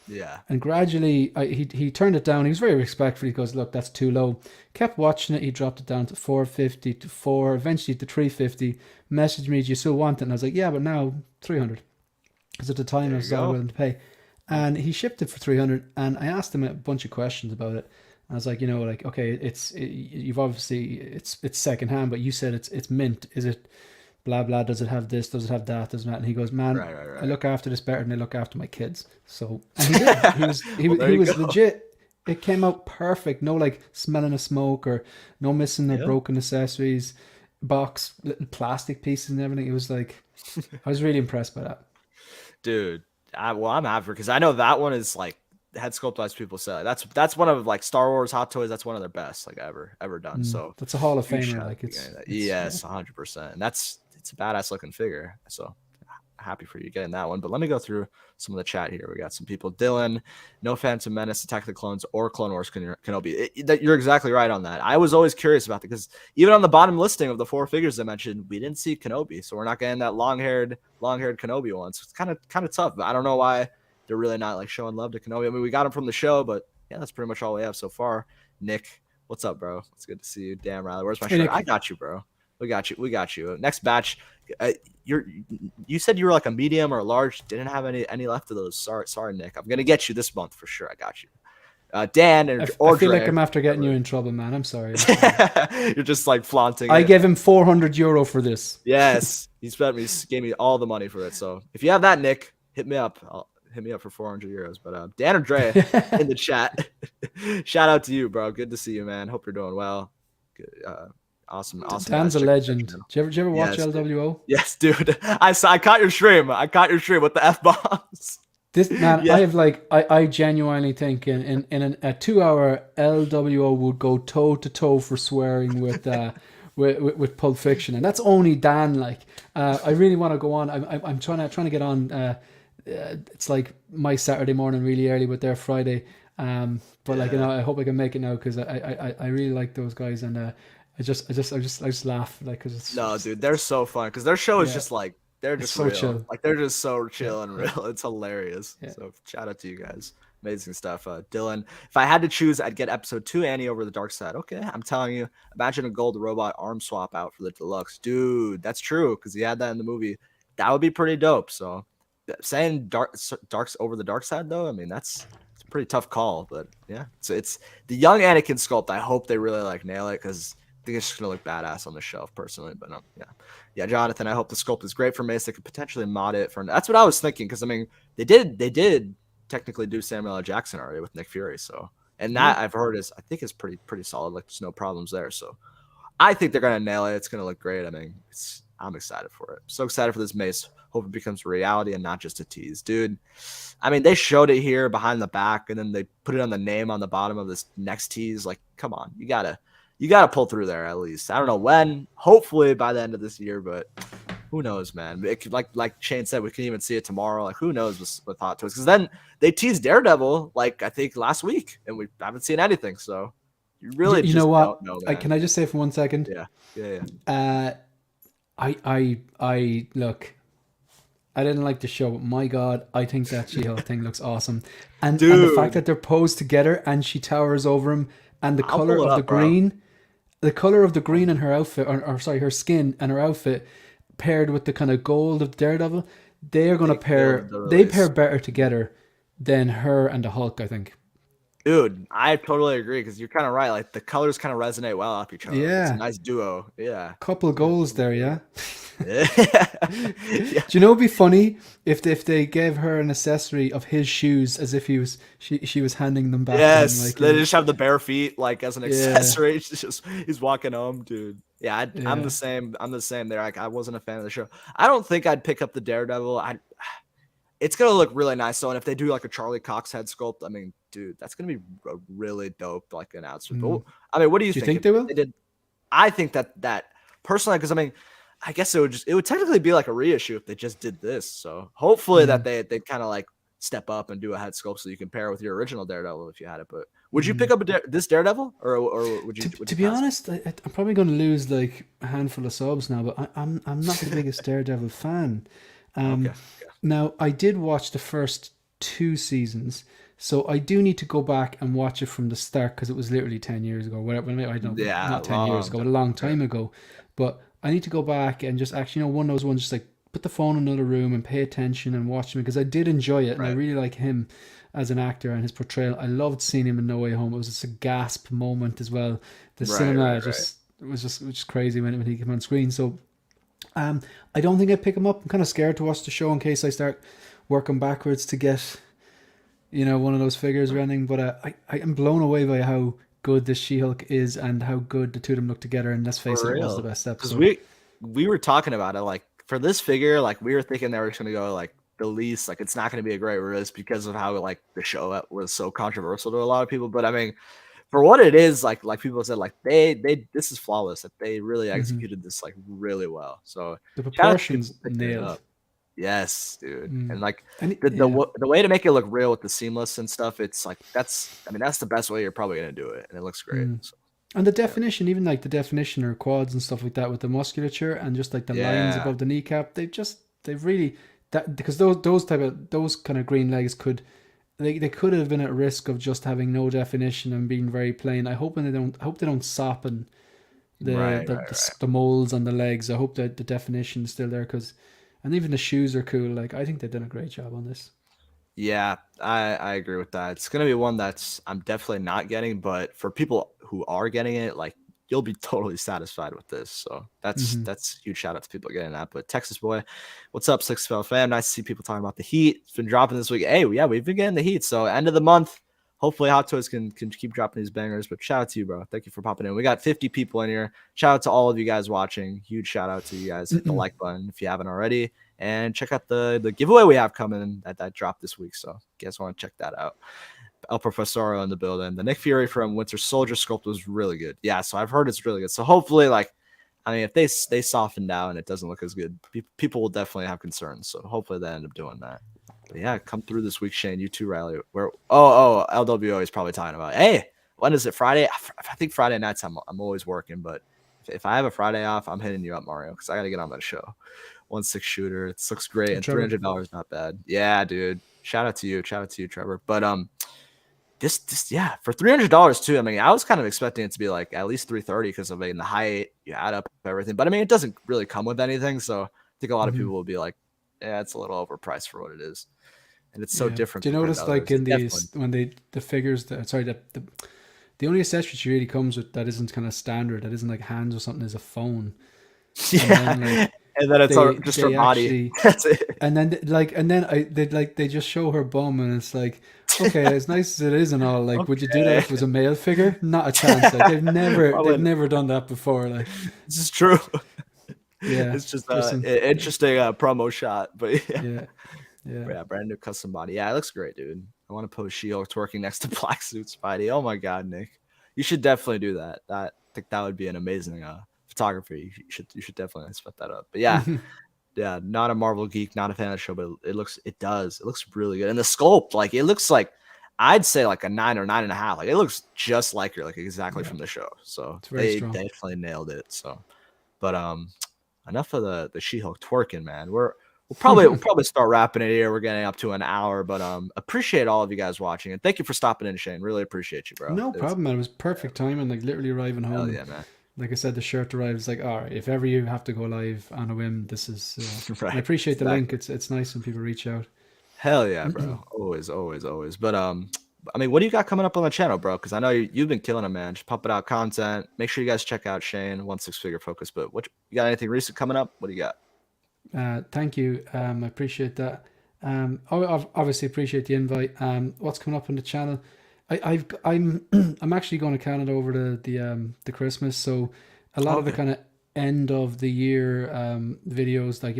Yeah. And gradually, he turned it down. He was very respectful. He goes, "Look, that's too low." Kept watching it. He dropped it down to 450 to 4, eventually to 350. Messaged me, "Do you still want it?" And I was like, "Yeah, but now 300." Because at the time There I you was all go. willing to pay. And he shipped it for 300. And I asked him a bunch of questions about it. I was like, like, okay, you've obviously it's secondhand, but you said it's mint. Is it blah blah? Does it have this? Does it have that? Does it not? And he goes, man, Right, right, I right. look after this better than I look after my kids. So, and he did. Well, there He you was go. legit. It came out perfect. No like smelling of smoke or no missing or Yeah. broken accessories, box, little plastic pieces and everything. It was like, I was really impressed by that. Dude, I'm happy because I know that one is like head sculpt wise people say that's one of like Star Wars Hot Toys. That's one of their best like ever done. So That's a Hall of huge Famer. shout out Like to getting that. it's Yes, 100%. And it's a badass looking figure. So happy for you getting that one. But let me go through some of the chat here. We got some people. Dylan, no Phantom Menace, Attack of the Clones, or Clone Wars Kenobi. You're exactly right on that. I was always curious about that because even on the bottom listing of the 4 figures I mentioned, we didn't see Kenobi, so we're not getting that long-haired Kenobi one. So it's kind of tough. But I don't know why they're really not like showing love to Kenobi. I mean, we got him from the show, but yeah, that's pretty much all we have so far. Nick, what's up, bro? It's good to see you. Damn, Riley, where's my Hey, shirt? Nick. I got you, bro. We got you. Next batch. You said you were like a medium or a large. Didn't have any left of those. Sorry, Nick. I'm gonna get you this month for sure. I got you. Dan I or feel like Dre. I'm after getting you in trouble, man. I'm sorry. I'm sorry. You're just like flaunting. I it. gave him 400 euro for this. Yes, he gave me all the money for it. So if you have that, Nick, hit me up. Hit me up for 400 euros. But Dan or Dre in the chat. Shout out to you, bro. Good to see you, man. Hope you're doing well. Good, awesome. Dan's a legend. Did you ever watch Yes, LWO? Yes, dude. I caught your stream. I caught your stream with the F bombs. This man, Yeah. I have like I genuinely think in a 2-hour LWO would go toe to toe for swearing with Pulp Fiction, and that's only Dan. Like, I really want to go on. I'm trying to get on. It's like my Saturday morning really early with their Friday. But like I hope I can make it now because I really like those guys and I just laugh like because it's No, dude, they're so fun because their show is Yeah. just like they're just so real. chill. Like they're just so chill and real. It's hilarious. Yeah. So shout out to you guys. Amazing stuff. Dylan, if I had to choose, I'd get episode 2 Annie over the dark side. Okay, I'm telling you. Imagine a gold robot arm swap out for the deluxe, dude. That's true because he had that in the movie. That would be pretty dope. So saying darks over the dark side though, I mean it's a pretty tough call. But yeah, so it's the young Anakin sculpt. I hope they really like nail it because I think it's just gonna look badass on the shelf personally. But yeah, Jonathan. I hope the sculpt is great for Mace. They could potentially mod it for. That's what I was thinking because I mean they did technically do Samuel L. Jackson already with Nick Fury. So and that I've heard I think is pretty solid. Like there's no problems there. So I think they're gonna nail it. It's gonna look great. I mean I'm excited for it. So excited for this Mace. Hope it becomes reality and not just a tease, dude. I mean, they showed it here behind the back, and then they put it on the name on the bottom of this next tease. Like, come on, you gotta pull through there at least. I don't know when. Hopefully by the end of this year, but who knows, man? It could, like Shane said, we can even see it tomorrow. Like, who knows with Hot Toys? Because then they teased Daredevil, like I think last week, and we haven't seen anything. So you really, you know what? don't know, man. Can I just say for 1 second? Yeah. I look. I didn't like the show, but my God, I think that She-Hulk thing looks awesome. And the fact that they're posed together and she towers over him, and the color of the green, the color of the green in her outfit, or sorry, her skin and her outfit, paired with the kind of gold of Daredevil, they are going to pair. They pair better together than her and the Hulk, I think. Dude, I totally agree because you're kind of right. Like the colors kind of resonate well off each other. Yeah, it's a nice duo. Yeah, couple goals there. Yeah. Yeah. Do you know it'd be funny if they gave her an accessory of his shoes as if she was handing them back to him, Yes, like they just have the bare feet like as an Yeah. accessory. It's just he's walking home, dude. Yeah, I'm Yeah. the same. I'm the same there. Like I wasn't a fan of the show. I don't think I'd pick up the Daredevil. It's gonna look really nice though, and if they do like a Charlie Cox head sculpt, I mean, dude, that's gonna be a really dope like announcement. But I mean, what do you Do you think? think they will? They did. I think that personally, because I mean, I guess it would technically be like a reissue if they just did this. So hopefully that they kind of like step up and do a head sculpt so you can pair it with your original Daredevil if you had it. But would you pick up this Daredevil or would you? To be honest, I'm probably going to lose like a handful of subs now, but I'm not the biggest Daredevil fan. Okay. Now, I did watch the first 2 seasons, so I do need to go back and watch it from the start because it was literally 10 years ago. Whatever, I don't know, Yeah, not 10 years ago, a long time ago. But I need to go back and just actually, one of those ones, just like put the phone in another room and pay attention and watch me because I did enjoy it and I really like him as an actor and his portrayal. I loved seeing him in No Way Home. It was just a gasp moment as well. The cinema was just crazy when he came on screen. So I don't think I'd pick him up. I'm kind of scared to watch the show in case I start working backwards to get, one of those figures or anything. But I am blown away by how good this She-Hulk is and how good the two of them look together. And let's face it, it was the best episode. Because we were talking about it, like for this figure, like we were thinking they were going to go like the least, like it's not going to be a great release because of how like the show was so controversial to a lot of people. But I mean, for what it is, like people said, like they this is flawless. Like they really executed this like really well. So the proportions nailed. Yes, dude. And like the way to make it look real with the seamless and stuff, it's like that's the best way you're probably gonna do it, and it looks great. So, and the definition, even like the definition or quads and stuff like that with the musculature and just like the lines above the kneecap, they've really that because those kind of green legs they could have been at risk of just having no definition and being very plain. I hope they don't soften the molds on the legs. I hope that the definition is still there and even the shoes are cool. Like I think they've done a great job on this. Yeah, I agree with that. It's gonna be one that's I'm definitely not getting, but for people who are getting it, like you'll be totally satisfied with this. So that's huge shout out to people getting that. But Texas boy, what's up, 6FL fam? Nice to see people talking about the heat. It's been dropping this week. Hey, yeah, we've been getting the heat. So end of the month, hopefully Hot Toys can keep dropping these bangers. But shout out to you, bro. Thank you for popping in. We got 50 people in here. Shout out to all of you guys watching. Huge shout out to you guys. Hit the like button if you haven't already. And check out the giveaway we have coming that dropped this week. So if you guys want to check that out. El Profesoro in the building. The Nick Fury from Winter Soldier sculpt was really good. Yeah, so I've heard it's really good. So hopefully, like, I mean, if they soften down and it doesn't look as good, people will definitely have concerns. So hopefully they end up doing that. But yeah, come through this week, Shane. You too, Riley. LWO is probably talking about. Hey, when is it? Friday? I think Friday nights I'm always working, but if I have a Friday off, I'm hitting you up, Mario, because I got to get on that show. 1.6 shooter. It looks great, and $300 not bad. Yeah, dude. Shout out to you, Trevor. But this for $300 too. I mean, I was kind of expecting it to be like at least $330 because of the height. You add up everything, but I mean, it doesn't really come with anything. So I think a lot of people will be like, "Yeah, it's a little overpriced for what it is," and it's so different. Do you notice like in these when the figures the only accessory she really comes with that isn't kind of standard, that isn't like hands or something, is a phone. Yeah. And then it's just her body. That's it. And then they just show her bum, and it's like, okay, as nice as it is and all, like, would you do that if it was a male figure? Not a chance. Like, they've never done that before. Like, this is true. Yeah, it's just an interesting promo shot, but yeah, brand new custom body. Yeah, it looks great, dude. I want to post She-Hulk twerking next to Black Suit Spidey. Oh my god, Nick, you should definitely do that. I think that would be an amazing photography. You should definitely set that up. But yeah, yeah, not a Marvel geek, not a fan of the show, but it looks really good. And the sculpt, like it looks like I'd say like a 9 or 9.5. Like it looks just like her, like exactly from the show. So they definitely nailed it. So, but enough of the She-Hulk twerking, man. We'll probably start wrapping it here. We're getting up to an hour, but appreciate all of you guys watching, and thank you for stopping in, Shane. Really appreciate you, bro. No problem, man. It was perfect timing, like literally arriving home. Hell yeah, man. Like I said, the shirt arrives like, all right, if ever you have to go live on a whim, this is right. I appreciate the link. It's nice when people reach out. Hell yeah, bro. Always. But I mean, what do you got coming up on the channel, bro? Because I know you've been killing it, man. Just pumping out content. Make sure you guys check out Shane, 16 Figure Focus. But you got anything recent coming up? What do you got? Thank you. I appreciate that. I obviously appreciate the invite. What's coming up on the channel? I'm I'm actually going to Canada over the Christmas, so a lot of the Okay. kind of end of the year videos, like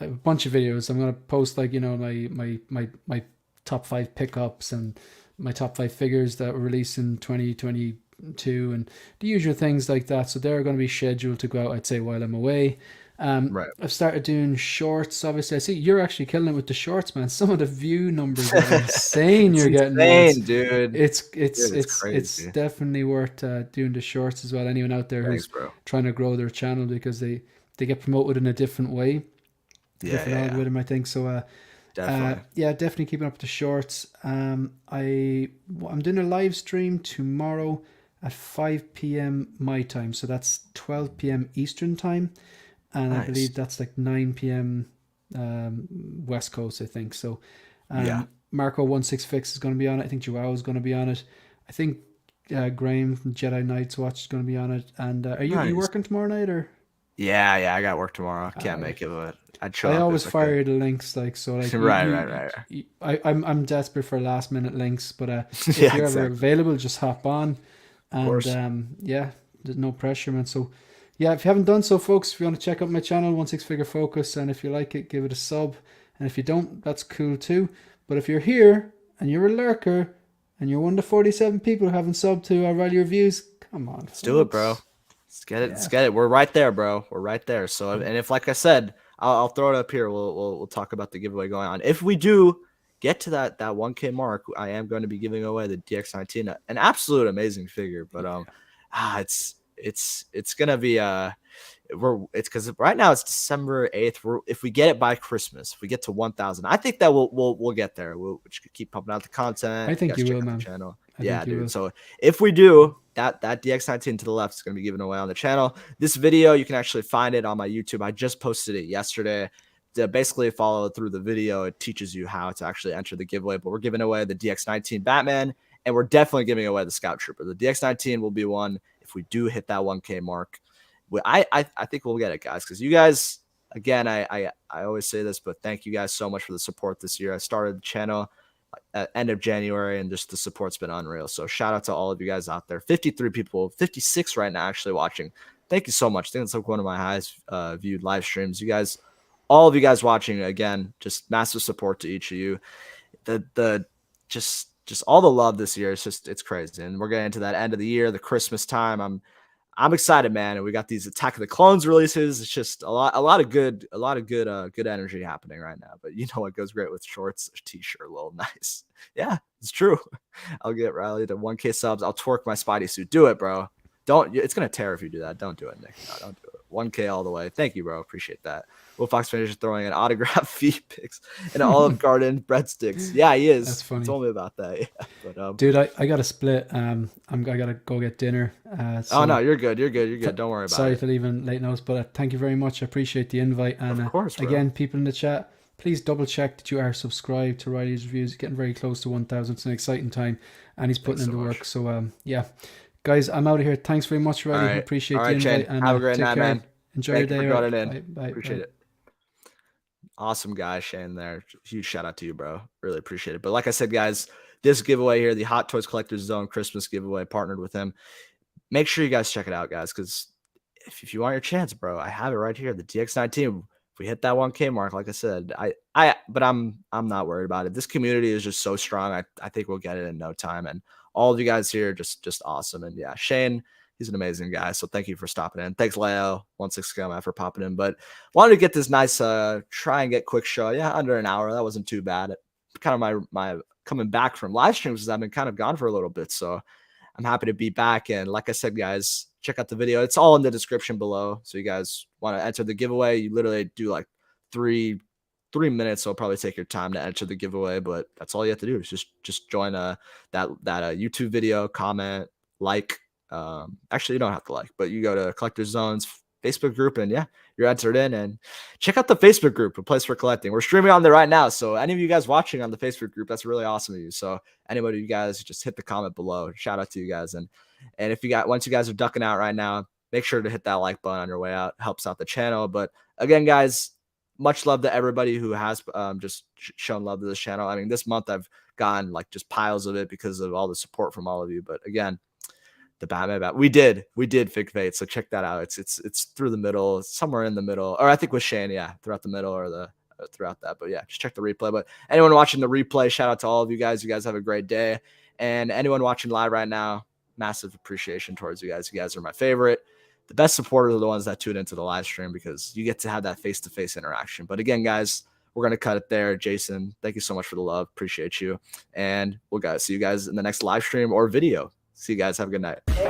a bunch of videos. I'm gonna post like my top 5 pickups and my top 5 figures that were released in 2022 and the usual things like that. So they're going to be scheduled to go out, I'd say, while I'm away. Right. I've started doing shorts. Obviously, I see you're actually killing it with the shorts, man. Some of the view numbers are insane. It's You're getting now. insane, dude. Dude, it's It's crazy. definitely worth doing the shorts as well. Anyone out there Thanks, who's bro. trying to grow their channel, because they get promoted in a different way, Yeah, different algorithm, I think. So definitely. yeah, definitely keeping up with the shorts. I'm doing a live stream tomorrow at 5 p.m. my time, so that's 12 p.m. Eastern time, and I Nice. believe that's like 9 p.m. West Coast, I think. So Yeah. Marco16Fix is going to be on it. I think Joao is going to be on it. I think Graham from Jedi Knights Watch is going to be on it. And are you Nice. working tomorrow night, or? Yeah, I got work tomorrow. Can't make it, but I'd show I up always if I could. fire the links, like, so, like, Right. I'm desperate for last minute links, but if Yeah, you're ever exactly. available, just hop on, course. and yeah, there's no pressure, man. So yeah, if you haven't done so, folks, if you want to check out my channel, 16Figure Focus, and if you like it, give it a sub, and if you don't, that's cool too. But if you're here and you're a lurker and you're one of the 47 people who haven't subbed to our Riley reviews, come on, Let's do it, bro. Let's get it. Let's get it. We're right there, bro. We're right there. So, and if, like I said, I'll throw it up here. We'll talk about the giveaway going on. If we do get to that 1K mark, I am going to be giving away the DX19, an absolute amazing figure. But it's gonna be it's because right now it's December 8th. If we get it by Christmas, if we get to 1,000, I think that we'll get there. We'll just keep pumping out the content. I think you will, check out man. the channel. I Yeah, think you dude. will. So if we do, that DX19 to the left is going to be given away on the channel. This video, you can actually find it on my YouTube. I just posted it yesterday. To basically follow through the video, it teaches you how to actually enter the giveaway. But we're giving away the DX19 Batman, and we're definitely giving away the Scout Trooper. The DX19 will be one if we do hit that 1K mark. I think we'll get it, guys, because you guys, again, I always say this, but thank you guys so much for the support this year. I started the channel at end of January, and just the support's been unreal. So shout out to all of you guys out there. 53 people, 56 right now actually watching. Thank you so much. I think it's like one of my highest viewed live streams. You guys, all of you guys watching, again, just massive support to each of you. The just all the love this year. It's crazy. And we're getting into that end of the year, the Christmas time. I'm excited, man. And we got these Attack of the Clones releases. It's just a lot of good energy happening right now. But you know what goes great with shorts? A t-shirt, a little nice. Yeah, it's true. I'll get Riley to 1K subs. I'll twerk my Spidey suit. Do it, bro. It's gonna tear if you do that. Don't do it, Nick. No, don't do it. 1K all the way. Thank you, bro. Appreciate that. Will Fox finishes throwing an autograph feed pics and Olive Garden breadsticks. Yeah, he is. That's funny. He told me about that. Yeah. But Dude, I got to split. I gotta go get dinner. So oh no, you're good. You're good. Don't worry about sorry it. for leaving late notes, but thank you very much. I appreciate the invite. And Of course, bro. again, people in the chat, please double check that you are subscribed to Riley's Reviews. Getting very close to 1,000. It's an exciting time, and he's putting in the work. So yeah, guys, I'm out of here. Thanks very much, Riley. Right. Appreciate All the right, invite. Shane. And Have a great take night, care. man. Enjoy Thank your you day. for running in. Bye. Appreciate it. Awesome guy, Shane, there. Huge shout out to you, bro. Really appreciate it. But like I said, guys, this giveaway here, the Hot Toys Collector's Zone Christmas giveaway, partnered with him. Make sure you guys check it out, guys, because if you want your chance, bro, I have it right here. The DX19. If we hit that 1K mark, like I said, but I'm not worried about it. This community is just so strong. I think we'll get it in no time. And all of you guys here, just awesome. And yeah, Shane, he's an amazing guy. So thank you for stopping in. Thanks, Leo, 16 for popping in. But wanted to get this nice try and get quick show. Yeah, under an hour. That wasn't too bad. Kind of my coming back from live streams because I've been kind of gone for a little bit. So I'm happy to be back. And like I said, guys, check out the video. It's all in the description below. So you guys want to enter the giveaway, you literally do like three minutes. So it'll probably take your time to enter the giveaway, but that's all you have to do is just join that YouTube video, comment, like. Actually, you don't have to like, but you go to Collector Zone's Facebook group, and yeah, you're entered in. And check out the Facebook group, a place for collecting. We're streaming on there right now, so any of you guys watching on the Facebook group, that's really awesome of you. So anybody, you guys, just hit the comment below. Shout out to you guys. And if you once you guys are ducking out right now, make sure to hit that like button on your way out. It helps out the channel. But again, guys, much love to everybody who has just shown love to this channel. I mean, this month I've gotten like just piles of it because of all the support from all of you. But again, the Batman, we did Fig Fate, so check that out. It's through the middle, somewhere in the middle, or I think with Shane, yeah, throughout the middle or the throughout that. But yeah, just check the replay. But anyone watching the replay, shout out to all of you guys. You guys have a great day. And anyone watching live right now, massive appreciation towards you guys. You guys are my favorite. The best supporters are the ones that tune into the live stream because you get to have that face-to-face interaction. But again, guys, we're going to cut it there. Jason, thank you so much for the love. Appreciate you. And we'll see you guys in the next live stream or video. See you guys. Have a good night.